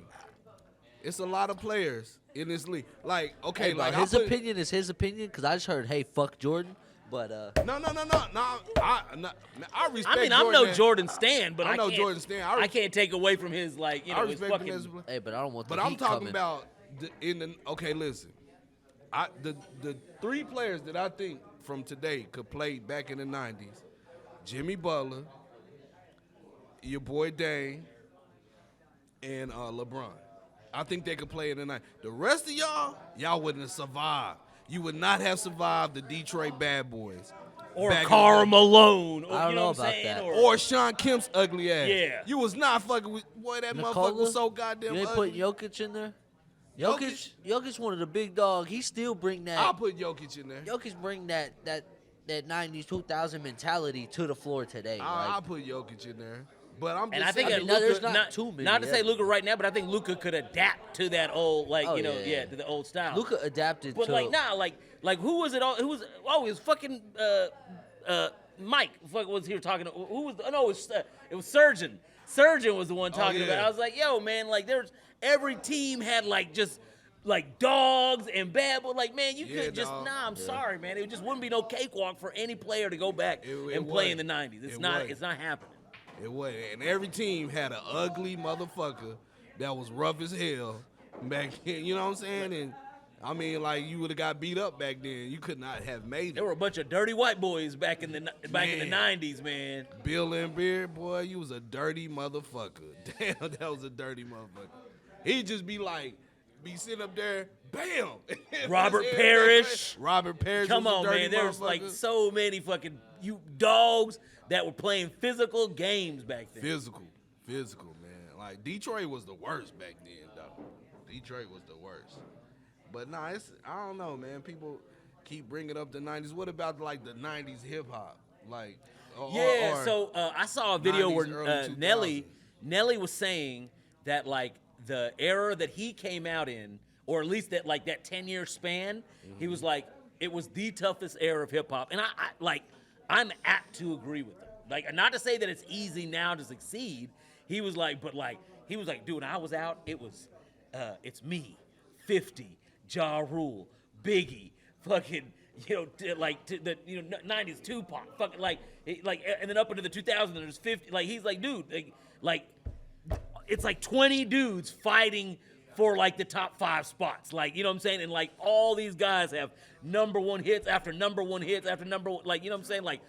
It's a lot of players in this league. Like, okay, Hey, bro, like his opinion is his opinion, because I just heard, hey, fuck Jordan. But No. I respect. I mean, Jordan, I'm no man. Jordan stan, but I know can't, Jordan stan. I can't take away from his like I his respect fucking. him as a player. hey, but I don't want the But I'm heat talking coming. about okay, listen. The three players that I think from today could play back in the 90s: Jimmy Butler, your boy Dame, and LeBron. I think they could play in the night. The rest of y'all wouldn't have survived. You would not have survived the Detroit Bad Boys. Or back in Karl the- Malone. Or, I don't you know know what I'm about saying? that. Or Sean Kemp's ugly ass. Yeah. You was not fucking with, boy, that motherfucker Nikola? was so goddamn You ain't ugly. putting Jokic in there? Jokic one of the big dogs. He still bring that. I'll put Jokic in there. Jokic bring that 90s, 2000 mentality to the floor today. I'll Like, put Jokic in there. But I'm just And I think saying, that I mean, Luka, there's not too many, not to say yeah. Luka right now, but I think Luka could adapt to that old, like, Oh, to the old style. Luka adapted But to. like, nah, like who was it all? Who was? Oh, it was fucking Mike. Fuck was here talking? Who was? No, it was Surgeon. Surgeon was the one talking about it. yeah. I was like, yo, man, like every team had like just like dogs and bad, but like, man, you Yeah, could just dog. I'm sorry, man, it just wouldn't be no cakewalk for any player to go back It and play in the wasn't. '90s. It's It not. wasn't. It's not happening. It was, and every team had an ugly motherfucker that was rough as hell back then. You know what I'm saying? And I mean, like you would have got beat up back then. You could not have made There it. were a bunch of dirty white boys back in the Man. '90s, man. Bill and Beard, boy, you was a dirty motherfucker. Damn, that was a dirty motherfucker. He'd just be like be sitting up there, bam. Robert Parrish. Robert Parrish. Come was a on, dirty man. There's like motherfucker. so many fucking dogs that were playing physical games back then. Physical, man. Like Detroit was the worst back then, though. Detroit was the worst. But nah, I don't know, man. People keep bringing up the '90s. What about like the '90s hip hop, like? Yeah. or So I saw a video 90s, where early 2000s. Nelly was saying that like the era that he came out in, or at least that like that 10-year span, he was like it was the toughest era of hip hop, and I'm apt to agree with him. Like, not to say that it's easy now to succeed. He was like, dude, when I was out, it was, it's me, 50, Ja Rule, Biggie, fucking, the 90s Tupac, fucking and then up into the 2000s, there's 50. Like, he's like, dude, it's like 20 dudes fighting for like the top 5 spots. Like, you know what I'm saying? And like all these guys have number 1 hits after number 1 hits after number 1, like, you know what I'm saying? Like,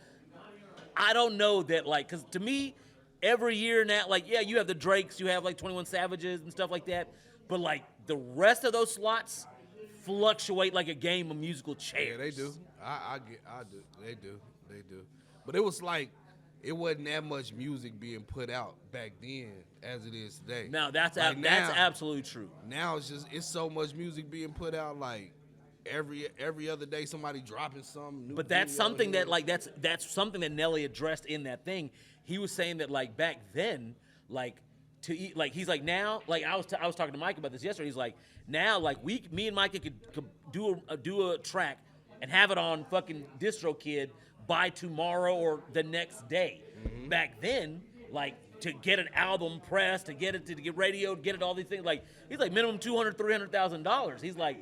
I don't know that, like, because to me, every year now, like, yeah, you have the Drakes, you have like 21 Savages and stuff like that, but like the rest of those slots fluctuate like a game of musical chairs. Yeah, they do. I do. They do. But it was like, it wasn't that much music being put out back then as it is today. Now that's Like that's now- absolutely true. Now it's so much music being put out, like every other day somebody dropping some new. But that's video something here. that like that's something that Nelly addressed in that thing. He was saying that like back then, like to eat, like he's like now, like I was talking to Mike about this yesterday. He's like now, like me and Mike could do a track and have it on fucking DistroKid by tomorrow or the next day. Mm-hmm. Back then, like to get an album pressed, to get it to get radio, to get it all these things, like he's like minimum $200,000-$300,000. He's like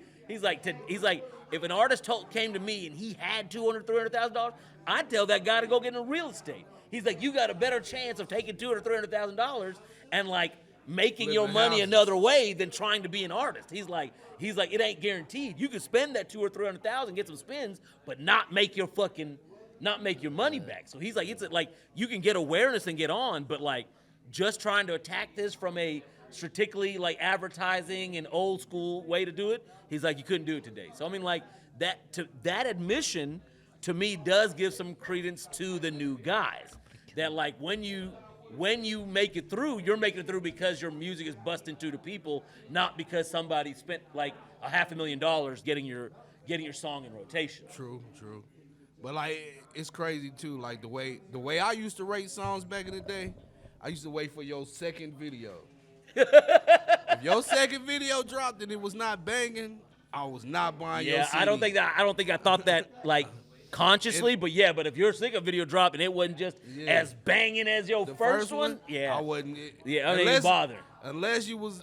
if an artist came to me and he had $200,000-$300,000, I'd tell that guy to go get into real estate. He's like, you got a better chance of taking $200,000-$300,000 and like making your Flipping money houses. another way than trying to be an artist. He's like, it ain't guaranteed. You could spend that $200,000 or $300,000, get some spins, but not make your money back. So he's like, it's like you can get awareness and get on, but like just trying to attack this from a strictly like advertising and old school way to do it, he's like, you couldn't do it today. So I mean, like that admission to me does give some credence to the new guys. That like when you make it through, you're making it through because your music is busting through to people, not because somebody spent like $500,000 getting your song in rotation. True. But like it's crazy too. Like the way I used to rate songs back in the day, I used to wait for your second video. If your second video dropped and it was not banging, I was not buying your Yeah, CD. I don't think I thought that like consciously, but if your second video dropped and it wasn't just as banging as your The first one, yeah, I wasn't. Yeah, I didn't even bother. Unless you was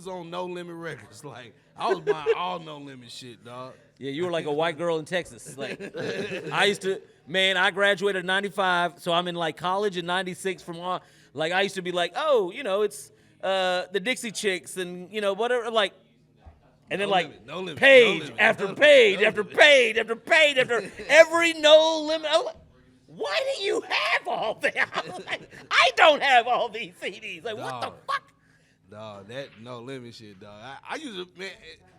on No Limit Records, like I was buying all No Limit shit, dog. Yeah, you were like a white girl in Texas. Like I graduated in '95, so I'm in like college in '96 from like I used to be like, oh, it's the Dixie Chicks and whatever, like. And then No limit, page no limit, after no limit, page no after limit. page after page after every No Limit. I'm like, why do you have all that? Like, I don't have all these CDs. Like, what the Dog. fuck? Dog, that No Limit shit, dog. I used to, man,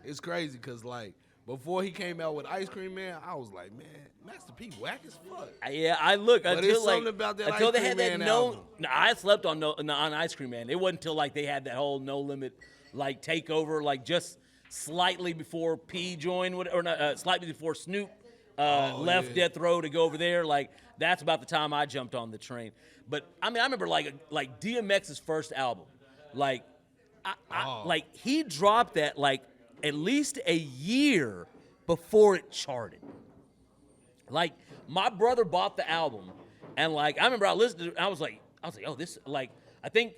it's crazy because like before he came out with Ice Cream Man, I was like, man, Master P whack as fuck. Yeah, I look But until it's like something about that until Ice they Cream had that Man no. album. No, I slept on Ice Cream Man. It wasn't until like they had that whole No Limit like takeover, like just slightly before P joined, or not, slightly before Snoop left yeah. Death Row to go over there. Like that's about the time I jumped on the train. But I mean, I remember like DMX's first album, like like he dropped that like at least a year before it charted. Like my brother bought the album, and like I remember I listened to it, I was like, oh, this like I think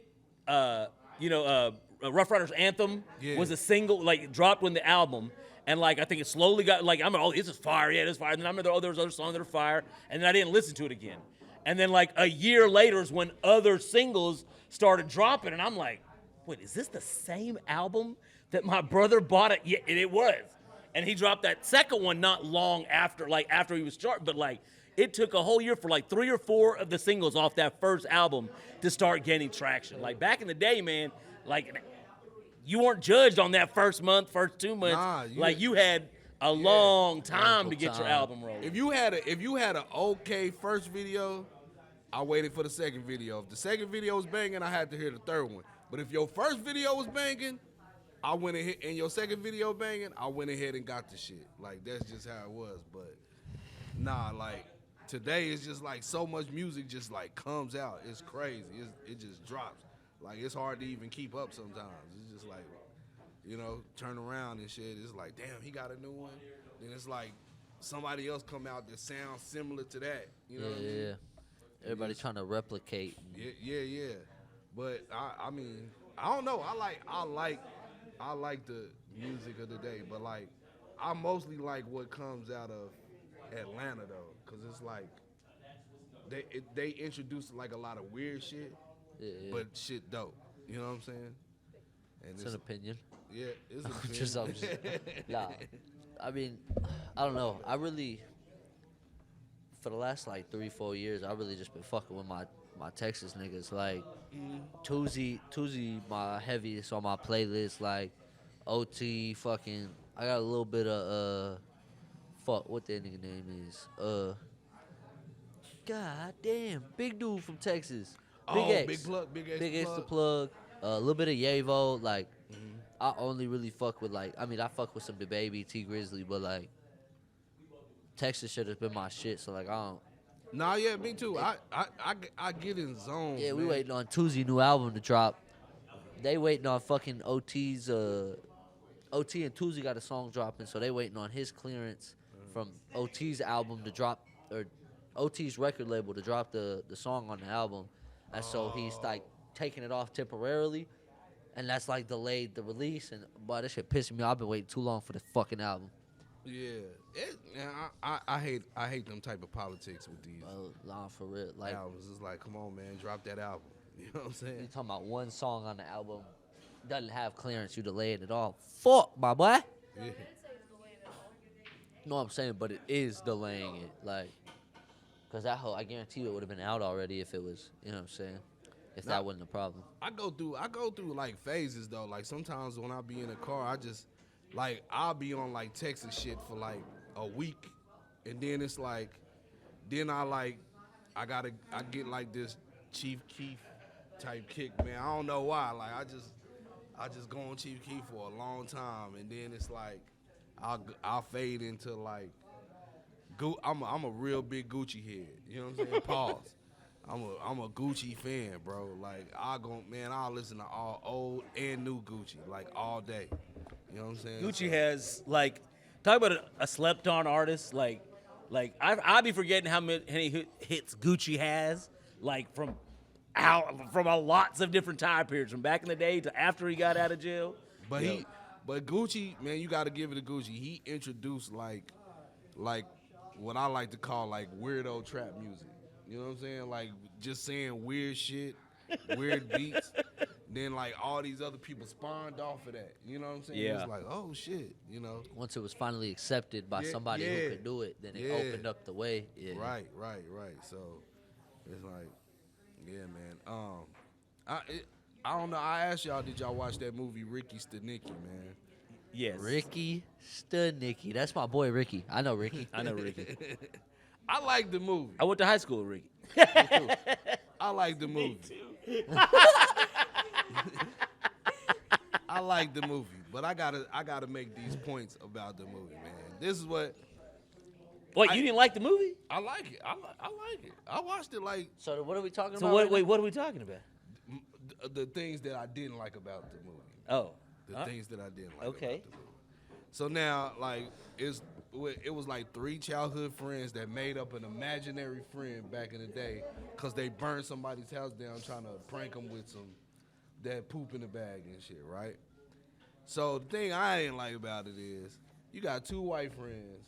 Rough Riders Anthem was a single, like dropped when the album, and like I think it slowly got like I'm like, oh, this is fire, yeah, this is fire. And then I remember there was other songs that are fire, and then I didn't listen to it again. And then like a year later is when other singles started dropping, and I'm like, wait, is this the same album that my brother bought it? Yeah, it was. And he dropped that second one not long after he was charted, but like it took a whole year for like 3 or 4 of the singles off that first album to start gaining traction. Like back in the day, man, like you weren't judged on that first month, first 2 months. Nah, like you had a long time Ample to get your time. album rolling. If you had an okay first video, I waited for the second video. If the second video was banging, I had to hear the third one. But if your first video was banging, I went ahead, and your second video banging, I went ahead and got the shit. Like, that's just how it was. But nah, like today it's just like so much music just like comes out. It's crazy. It just drops. Like, it's hard to even keep up sometimes. It's just like, you know, turn around and shit. It's like, damn, he got a new one. Then it's like somebody else come out that sounds similar to that. You know what I mean? Yeah. Everybody trying to replicate. Yeah. But I mean, I don't know. I like the music of the day, but like I mostly like what comes out of Atlanta though, cause it's like they introduce like a lot of weird shit, Yeah. but shit dope. You know what I'm saying? And It's an opinion. yeah, it's an I'm just opinion. nah. I mean, I don't know. I really, for the last like 3-4 years, I really just been fucking with my Texas niggas. Like, Tuzi, my heaviest on my playlist. Like, OT, fucking. I got a little bit of fuck, what that nigga name is? God damn, big dude from Texas. Big Oh, X. Big Plug, Big X Big X the Plug. plug. A little bit of Yavo. Like, I only really fuck with like. I mean, I fuck with some DaBaby, T Grizzly, but like, Texas shit has been my shit. So like, I don't. Nah, yeah, me too. I get in zones. Yeah, we man. waiting on Tuzi new album to drop. They waiting on fucking OT's. OT and Tuzi got a song dropping, so they waiting on his clearance from OT's album to drop, or OT's record label to drop the song on the album, and so he's like taking it off temporarily, and that's like delayed the release. And boy, that shit pissing me off. I've been waiting too long for the fucking album. Yeah, I hate them type of politics with these Nah, for real. Like, albums. It's like, come on, man, drop that album. You know what I'm you saying? talking about one song on the album doesn't have clearance, you delayed it all. Fuck, my boy. Yeah. No, I'm saying, but it is delaying it, like, cause that whole, I guarantee you, it would have been out already if it was, you know what I'm saying, if that wasn't a problem. I go through like phases though. Like sometimes when I be in a car, I just like I'll be on like Texas shit for like a week, and then it's like, then I get like this Chief Keef type kick, man. I don't know why. Like I just go on Chief Keef for a long time, and then it's like I'll fade into like I'm a real big Gucci head. You know what I'm saying? Pause. I'm a Gucci fan, bro. Like I'll listen to all old and new Gucci like all day. You know what I'm saying? Gucci has like, talk about a slept on artist. Like I be forgetting how many hits Gucci has. Like from lots of different time periods, from back in the day to after he got out of jail. But Gucci, man, you got to give it to Gucci. He introduced like what I like to call like weirdo trap music. You know what I'm saying? Like just saying weird shit, weird beats. Then like all these other people spawned off of that. You know what I'm saying? Yeah. It's like, oh shit, you know. Once it was finally accepted by somebody who could do it, then it opened up the way. Yeah. Right. So it's like, yeah, man. I don't know. I asked y'all, did y'all watch that movie Ricky Stenicki, man? Yes. Ricky Stenicki. That's my boy Ricky. I know Ricky. I know Ricky. I like the movie. I went to high school with Ricky. I like the movie. I like the movie, but I gotta make these points about the movie, man. This is what Wait, you didn't like the movie? I like it. I like it. I watched it like So what are we talking So about? what? right What are we talking about? the things that I didn't like about the movie. Oh, The things that I didn't like Okay. about the movie. So now, like, it was like 3 childhood friends that made up an imaginary friend back in the day because they burned somebody's house down trying to prank them with that poop in the bag and shit, right? So the thing I didn't like about it is you got 2 white friends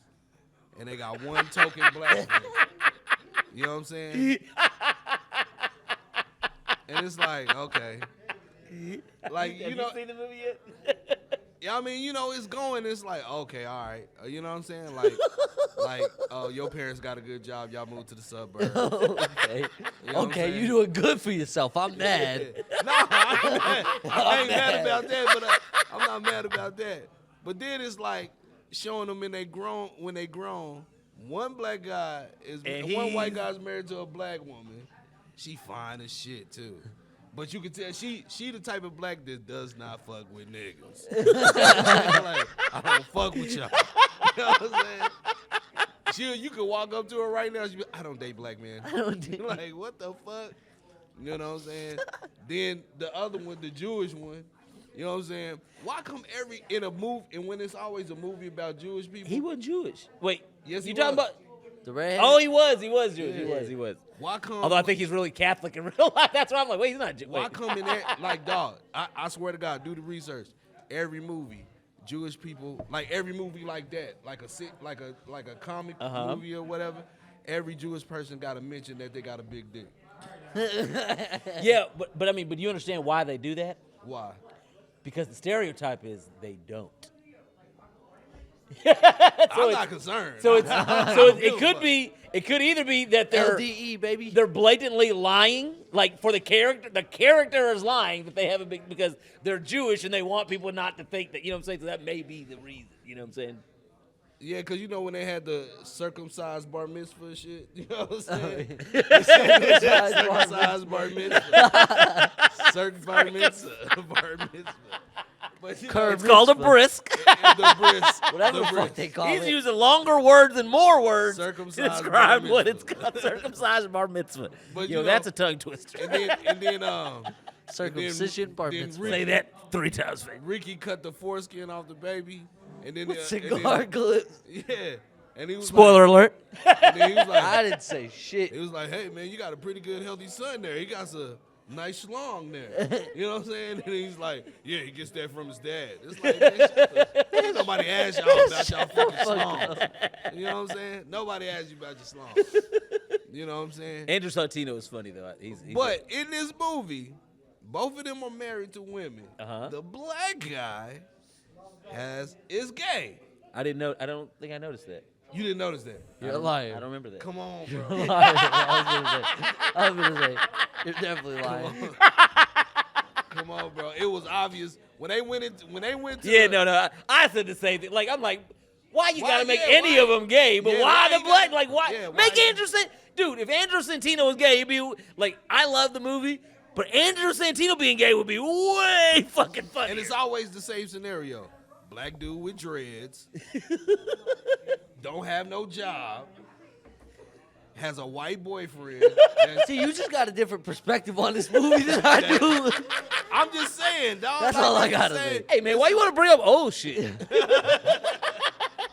and they got 1 token black friend. You know what I'm saying? And it's like, okay. Like, have you know, seen the movie yet? Yeah, I mean, you know, it's going. It's like, okay, all right. You know what I'm saying? Oh, your parents got a good job. Y'all moved to the suburbs. Okay. You know what I'm Okay, saying? you doing good for yourself. I'm mad. No, I ain't mad about that, but I'm not mad about that. But then it's like showing them when they grown. One black guy one white guy's married to a black woman. She fine as shit too. But you can tell she the type of black that does not fuck with niggas. Like, I don't fuck with y'all. You know what I'm saying? You could walk up to her right now. She be, I don't date black men. I don't date. Like, what the fuck? You know what I'm saying? Then the other one, the Jewish one. You know what I'm saying? Why come in a movie, and when it's always a movie about Jewish people? He wasn't Jewish. Wait, Yes, he you talking was. about? The redhead? Oh, he was Jewish. Yeah. He was. Why come? Although I think he's really Catholic in real life. That's why I'm like, wait, he's not Jewish. Why come in there? Like, dog, I swear to God, do the research. Every movie, Jewish people, like every movie like that, like a comic movie or whatever, every Jewish person got to mention that they got a big dick. Yeah, but I mean, but you understand why they do that? Why? Because the stereotype is they don't. I'm not concerned. So it's I so don't it give a could fuck. be it could either be that they're LDE, baby. they're blatantly lying, like for the character. The character is lying that they have a big because they're Jewish and they want people not to think that. You know what I'm saying? So that may be the reason. You know what I'm saying? Yeah, because you know when they had the circumcised bar mitzvah and shit, you know what I'm saying? Circumcised bar mitzvah. Certified mitzvah. Bar mitzvah. But you know, It's called a brisk. the bris. Whatever the the fuck bris. they call He's it. using longer words and more words to Circumcised describe bar what mitzvah. it's called. Circumcised bar mitzvah. But Yo, you know- that's a tongue twister. And then Circumcision, bar then mitzvah. Ricky- Say that 3 times. Fake. Ricky cut the foreskin off the baby, and then With and cigar clips. yeah, and he was Spoiler alert. Like, and then he was I like, didn't say shit. he was like, hey man, you got a pretty good healthy son there. He got a nice schlong there. You know what I'm saying? And he's like, yeah, he gets that from his dad. It's like, man, ain't nobody asked y'all about y'all fucking schlongs. You know what I'm saying? Nobody asked you about your schlong. You know what I'm saying? Andrew Santino is funny though. He's But in this movie, both of them are married to women. Uh-huh. The black guy is gay. I didn't know. I don't think I noticed that. You didn't notice that? You're a liar. I don't remember that. Come on, You're a bro. liar. I was gonna say. You're definitely lying. Come on, bro. It was obvious when they went to Yeah, the, no. I said the same thing. Like I'm like, why you Why- gotta make yeah, any why- of them gay? But yeah, why why the you black? gotta- Like why? yeah, why Make you- Andrew dude. If Andrew Santino was gay, he'd be like, I love the movie, but Andrew Santino being gay would be way fucking funny. and it's always the same scenario. Black dude with dreads, don't have no job, has a white boyfriend. See, you just got a different perspective on this movie than I do. I'm just saying, dog. That's like, all I I'm just gotta saying- say. Hey man, why you want to bring up old shit?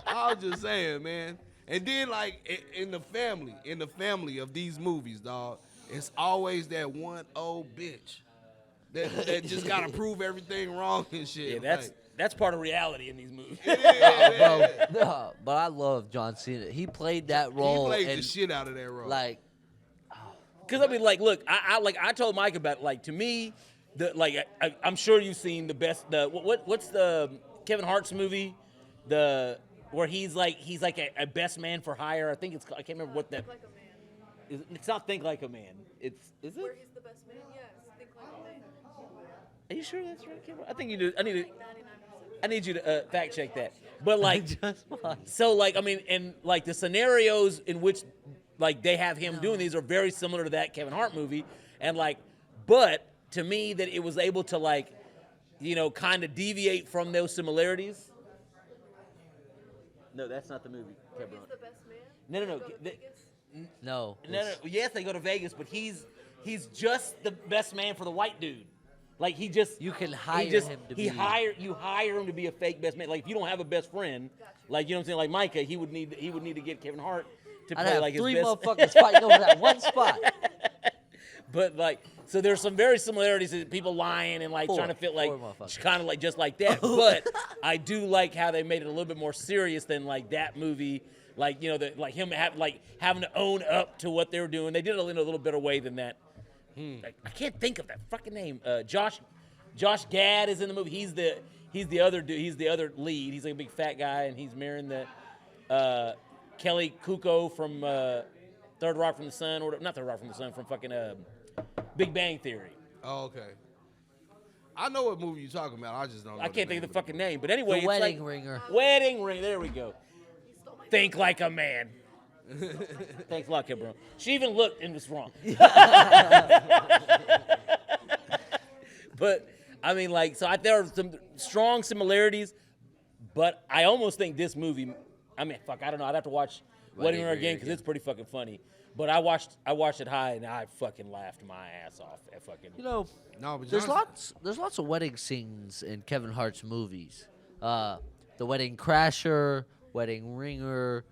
I was just saying, man. And then like in the family of these movies, dog, it's always that one old bitch that just gotta prove everything wrong and shit. Yeah, Like, that's part of reality in these movies. Bro, no, but I love John Cena. He played that he role. played and the shit out of that role. like, Because I mean, like, look, I told Mike about it, like to me, I'm sure you've seen the best. What's the Kevin Hart's movie, where he's like a best man for hire. I think it's I can't remember what that. Like a man. It's not Think Like a Man. Is it? Where he's the best man? Yes. Think like a man. Are you sure that's right, Kevin? I think you do. I need 99%. you to fact check that. But like, just watch. so like I mean, and like the scenarios in which like they have him doing these are very similar to that Kevin Hart movie, and like, but to me that it was able to like, kind of deviate from those similarities. No, that's not the movie. Kevin He's Hart. the best man. No. Go to The- Vegas? No. No. Yes, they go to Vegas, but he's just the best man for the white dude. Like he just You can hire him to be- you hire him to be a fake best man. Like if you don't have a best friend, like you know what I'm saying, like Micah, he would need to get Kevin Hart to I'd play have like his 3 best. motherfuckers fighting over that one spot. But like, so there's some very similarities to people lying and like Four. trying to fit like Four motherfuckers. kind of like just like that. But I do like how they made it a little bit more serious than like that movie. Like like him having to own up to what they were doing. They did it in a little better way than that. Like, I can't think of that fucking name. Josh Gad is in the movie. He's the other dude. He's the other lead. He's like a big fat guy, and he's marrying the Kelly Kuko from Third Rock from the Sun, or not Third Rock from the Sun, from fucking Big Bang Theory. Oh, okay. I know what movie you're talking about. I just don't know. I can't think of the fucking name, but anyway, The it's Wedding like, Ringer. Wedding Ring. There we go. Think like a man. Thanks a lot, kid, bro. She even looked and was wrong. But I mean, like, so there are some strong similarities, but I almost think this movie. I mean, fuck, I don't know. I'd have to watch Wedding Ring again because it's pretty fucking funny. But I watched it high and I fucking laughed my ass off at fucking. You know, No, but there's Johnson- lots of wedding scenes in Kevin Hart's movies. The Wedding Crasher, Wedding Ringer,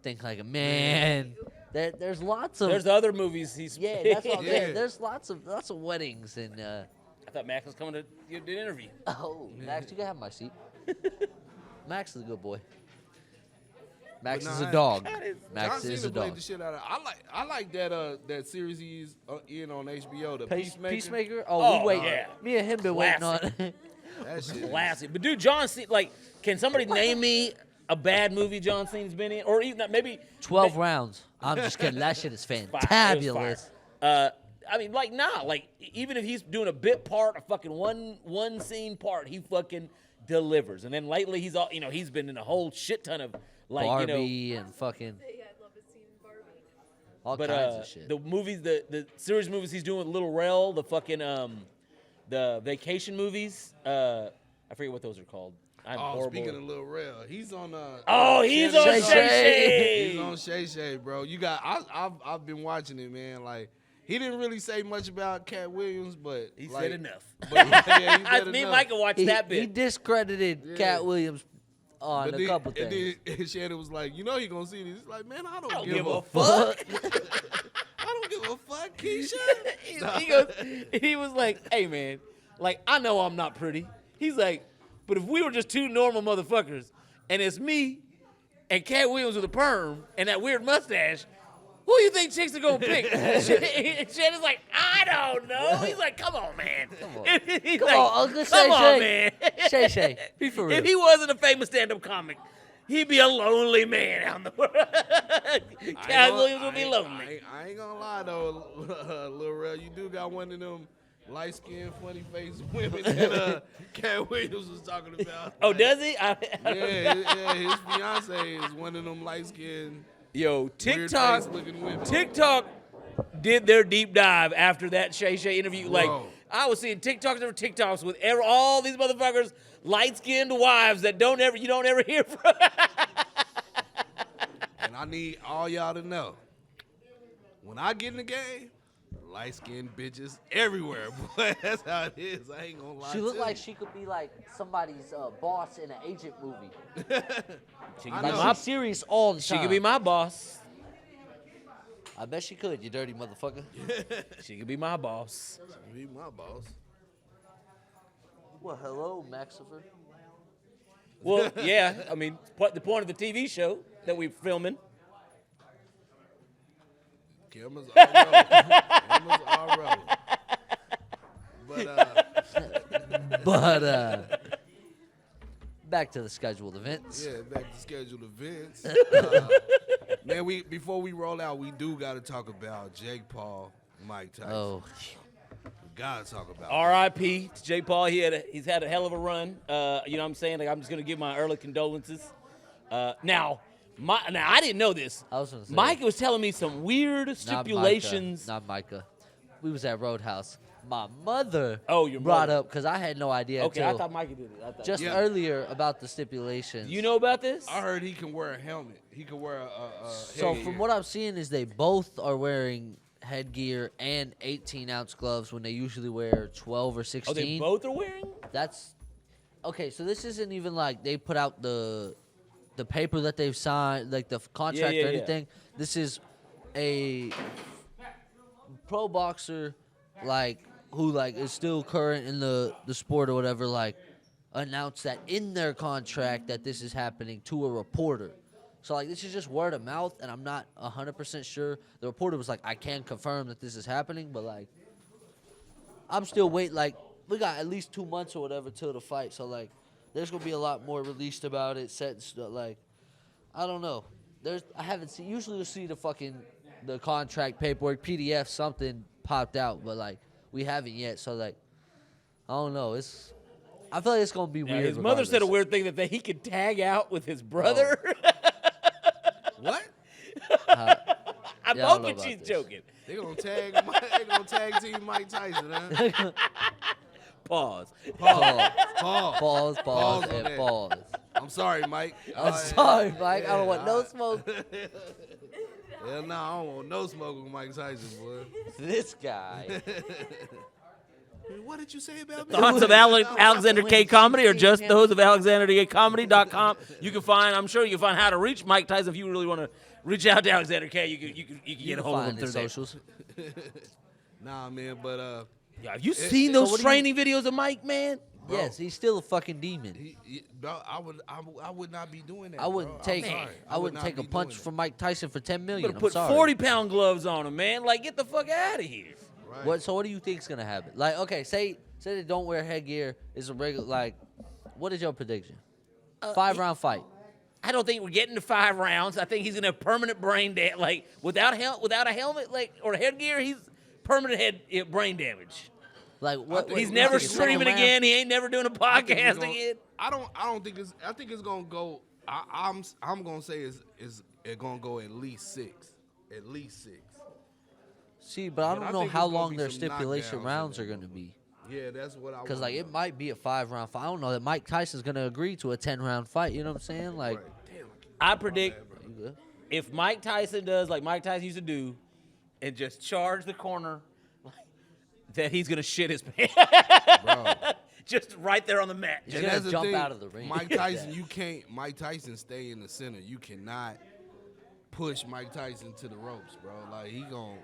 Think Like a Man. There's lots of There's the other movies he's. yeah. That's all. Yeah. There's lots of weddings and. I thought Max was coming to do an interview. Oh, Max, you can have my seat. Max is a good boy. Max But is nah, a dog. John Max John is a Cena played dog. the shit out of. I like that series he's in on HBO, the Peacemaker. Peacemaker? Oh, we wait. yeah. Me and him been waiting Classic. on. That shit. Classic. But dude, John Cena, like, can somebody name me a bad movie John Cena's been in, or even maybe 12 rounds. I'm just kidding. That shit is fire. It was fantabulous. fire. I mean, like, like, even if he's doing a bit part, a fucking one scene part, he fucking delivers. And then lately, he's all, he's been in a whole shit ton of, like, Barbie and fucking Yeah, I'd love to see Barbie. all but kinds of shit. the movies, the series movies he's doing with Lil Rel, the fucking the vacation movies, I forget what those are called. I'm Oh, horrible. speaking of Lil Rel, he's on. Oh, he's on Shay Shay Shay. Shay. He's on Shay Shay, bro. You got. I've been watching it, man. Like he didn't really say much about Cat Williams, but He like, said enough. But yeah, he said Me and enough. Micah watched that He bit. discredited Yeah. Cat Williams on But a then, couple and things. then Shannon was like, "You know he gonna see this." He's like, "Man, I don't, give a fuck. I don't give a fuck, Keisha." he was like, hey, man, like, I know I'm not pretty. He's like, but if we were just two normal motherfuckers, and it's me and Cat Williams with a perm and that weird mustache, who you think chicks are gonna pick? Shannon's like, I don't know. He's like, come on, man. Come on, Come on, Uncle Come Shay on, Shay. man. Shay Shay, be for real. If he wasn't a famous stand-up comic, he'd be a lonely man out in the world. Cat Williams would be lonely. I ain't gonna lie though, Lil Rel, you do got one of them light-skinned, funny-faced women that Cat Williams was talking about. Oh, Like, does he? Yeah, his fiance is one of them light-skinned, Yo, TikTok, weird-faced looking women. TikTok did their deep dive after that Shay Shay interview. Like, Bro. I was seeing TikToks over TikToks with all these motherfuckers, light-skinned wives that you don't ever hear from. And I need all y'all to know, when I get in the game, light-skinned bitches everywhere, boy. That's how it is. I ain't gonna lie. She looked to like you. she could be like somebody's boss in an agent movie. She I could, be know. my, She's serious all the she time. could be my boss. I bet she could, you dirty motherfucker. She could be my boss. Be my boss. Well, hello, Maxifer. Well, yeah. I mean, the point of the TV show that we're filming. Cameras all rolling. Cameras all rolling. But back to the scheduled events. Yeah, back to scheduled events. Man, before we roll out, we do got to talk about Jake Paul, Mike Tyson. Oh, We got to talk about that. R.I.P. to Jay Paul. He's had a hell of a run. You know what I'm saying? Like, I'm just gonna give my early condolences. Now I didn't know this. I was gonna say. Mike was telling me some weird stipulations. Not Micah. We was at Roadhouse. My mother Oh, your brought mother. up, because I had no idea Okay, I until thought Micah did it. I thought, just Yeah. earlier about the stipulations. you know about this? I heard he can wear a helmet. He can wear a So headgear. from what I'm seeing is they both are wearing headgear and 18-ounce gloves when they usually wear 12 or 16. Oh, they both are wearing? That's okay. So this isn't even like they put out the paper that they've signed, like the contract yeah, or yeah. anything. This is a pro boxer, like who like is still current in the sport or whatever. Like announced that in their contract that this is happening to a reporter. So like this is just word of mouth, and I'm not 100% sure. The reporter was like, I can confirm that this is happening, but like I'm still waiting. Like we got at least 2 months or whatever till the fight. So like, there's gonna be a lot more released about it. Set and stuff. Like, I don't know. I haven't seen. Usually you'll see the contract paperwork, PDF, something popped out, but like we haven't yet. So like, I don't know. I feel like it's gonna be Now, weird. his mother said a regardless. weird thing that he could tag out with his brother. What? I'm Yeah, I don't know hoping about she's this. joking. They gonna tag team Mike Tyson, huh? Pause. Pause. Pause, Pause on and that. pause. I'm sorry, Mike. I'm sorry, Mike. I don't want no smoke. Hell no, I don't want no smoke with Mike Tyson, boy. This guy. What did you say about me? Thoughts of Alexander K. Comedy or just those of AlexanderKComedy.com. You can find, I'm sure you can find how to reach Mike Tyson if you really want to reach out to Alexander K. You can get a hold of him through there. socials. Nah, man, but Yeah, have you seen those what do you- training videos of Mike, man? Bro. Yes, he's still a fucking demon. bro, I would not be doing that. I wouldn't bro. I'm take sorry. I wouldn't would take not a be punch doing from Mike Tyson for 10 You million. better I'm put sorry. 40-pound gloves on him, man. Like, get the fuck out of here. that. Right. What? So what do you think's gonna happen? Like, okay, say they don't wear headgear. Is a regular like. What is your prediction? 5-round fight. I don't think we're getting to 5 rounds. I think he's gonna have permanent brain damage. Like without a helmet, like or headgear, he's permanent brain damage. Like what? think He's you never think it's streaming second round? again. He ain't never doing a I think it's podcast gonna- again. I don't think it's. I think it's gonna go. I'm gonna say it's gonna go at least 6. At least 6. See, but I But I don't know think how it's gonna long be their some stipulation knockdowns in rounds there. are gonna be. Yeah, that's what I. Because wanna like it know. might be a 5-round fight. I don't know that Mike Tyson's gonna agree to a 10-round fight. You know what I'm saying? Like, Right. Damn. I predict you good? if Mike Tyson does like Mike Tyson used to do, and just charge the corner, that he's gonna shit his pants. Bro. Just right there on the mat. He's And gonna that's the jump thing, out of the ring. Mike Tyson, you can't. Mike Tyson stay in the center. You cannot push Mike Tyson to the ropes, bro. Like he gon'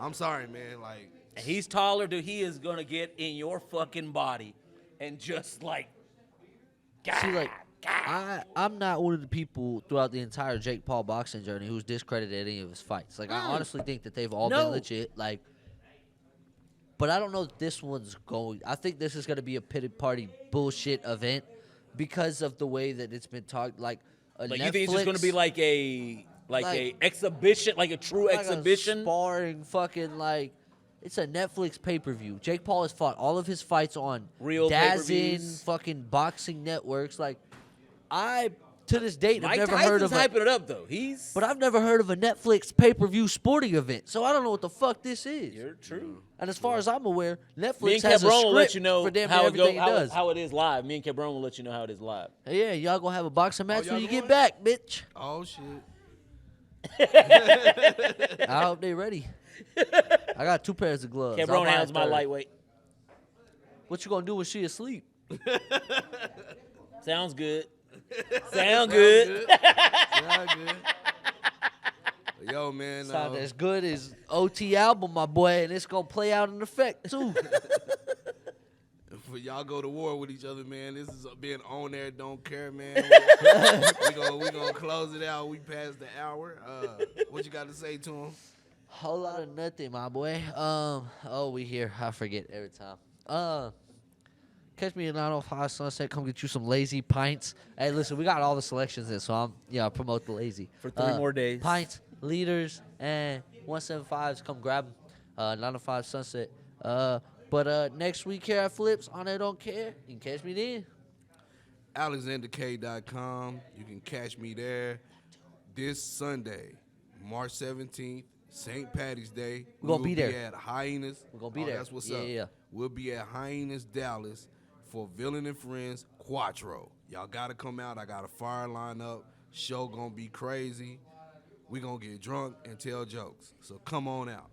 I'm sorry, man. Like And he's taller, dude. He is gonna get in your fucking body and just like, See, like, I'm not one of the people throughout the entire Jake Paul boxing journey who's discredited any of his fights. Like, I honestly think that they've all No. been legit. Like, but I don't know if this one's going. I think this is going to be a pity party bullshit event because of the way that it's been talked. Like, like you think it's just gonna be like a exhibition, like a true like exhibition? a sparring fucking like. It's a Netflix pay-per-view. Jake Paul has fought all of his fights on Real DAZN, pay-per-views. fucking boxing networks. Like, to this date, Mike I've never heard Tyson's of a, hyping it up though. He's but I've never heard of a Netflix pay-per-view sporting event. So I don't know what the fuck this is. You're true. And as far as I'm aware, Me and Netflix has a Cabron script will let you know for damn how near it, go, everything it does. how it is live. Me and Cabron will let you know how it is live. Hey, yeah, y'all gonna have a boxing match y'all when you get going? back, bitch. oh shit. I hope they ready. I got 2 pairs of gloves. Cabron I'll buy a handles my third. lightweight. What you gonna do when she asleep? Sounds good. Sound good. Sound good. Yo, man. Sound as good as OT album, my boy, and it's gonna play out in effect too. For y'all go to war with each other, man. This is being on there. Don't care, man. we gonna close it out. We passed the hour. What you got to say to him? Whole lot of nothing, my boy. We here. I forget every time. Catch me at 905 Sunset. Come get you some lazy pints. Hey, listen, we got all the selections in, so I promote the lazy For 3 more days. Pints, liters, and 175s. Come grab them. 905 Sunset. But next week here at Flips on They Don't Care. You can catch me then. AlexanderK.com. You can catch me there this Sunday, March 17th, St. Patty's Day. We're gonna We'll be there. At Hyenas. We're gonna be there. That's what's Yeah, up. yeah. We'll be at Hyenas, Dallas for Villain and Friends Quattro. Y'all gotta come out. I got a fire lineup. Show gonna be crazy. We gonna get drunk and tell jokes. So come on out.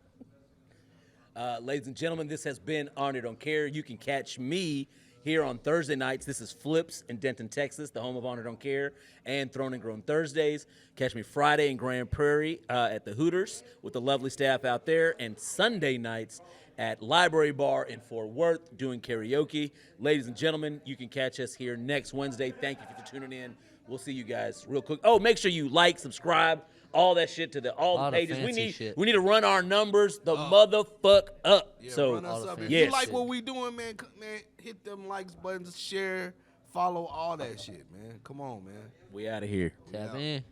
Ladies and gentlemen, this has been On It Don't Care. You can catch me here on Thursday nights. This is Flips in Denton, Texas, the home of On It Don't Care and Thrown and Grown Thursdays. Catch me Friday in Grand Prairie at the Hooters with the lovely staff out there, and Sunday nights at Library Bar in Fort Worth doing karaoke. Ladies and gentlemen, you can catch us here next Wednesday. Thank you for tuning in We'll see you guys real quick. Oh, make sure you like, subscribe, all that shit to all the the pages. We fancy need shit. we need to run our numbers the motherfuck up. Yeah, So run us up. If yes. you like what we doing, man, man, hit them likes buttons, share, follow all that shit, man. Come on, man. we out of here. Tap in.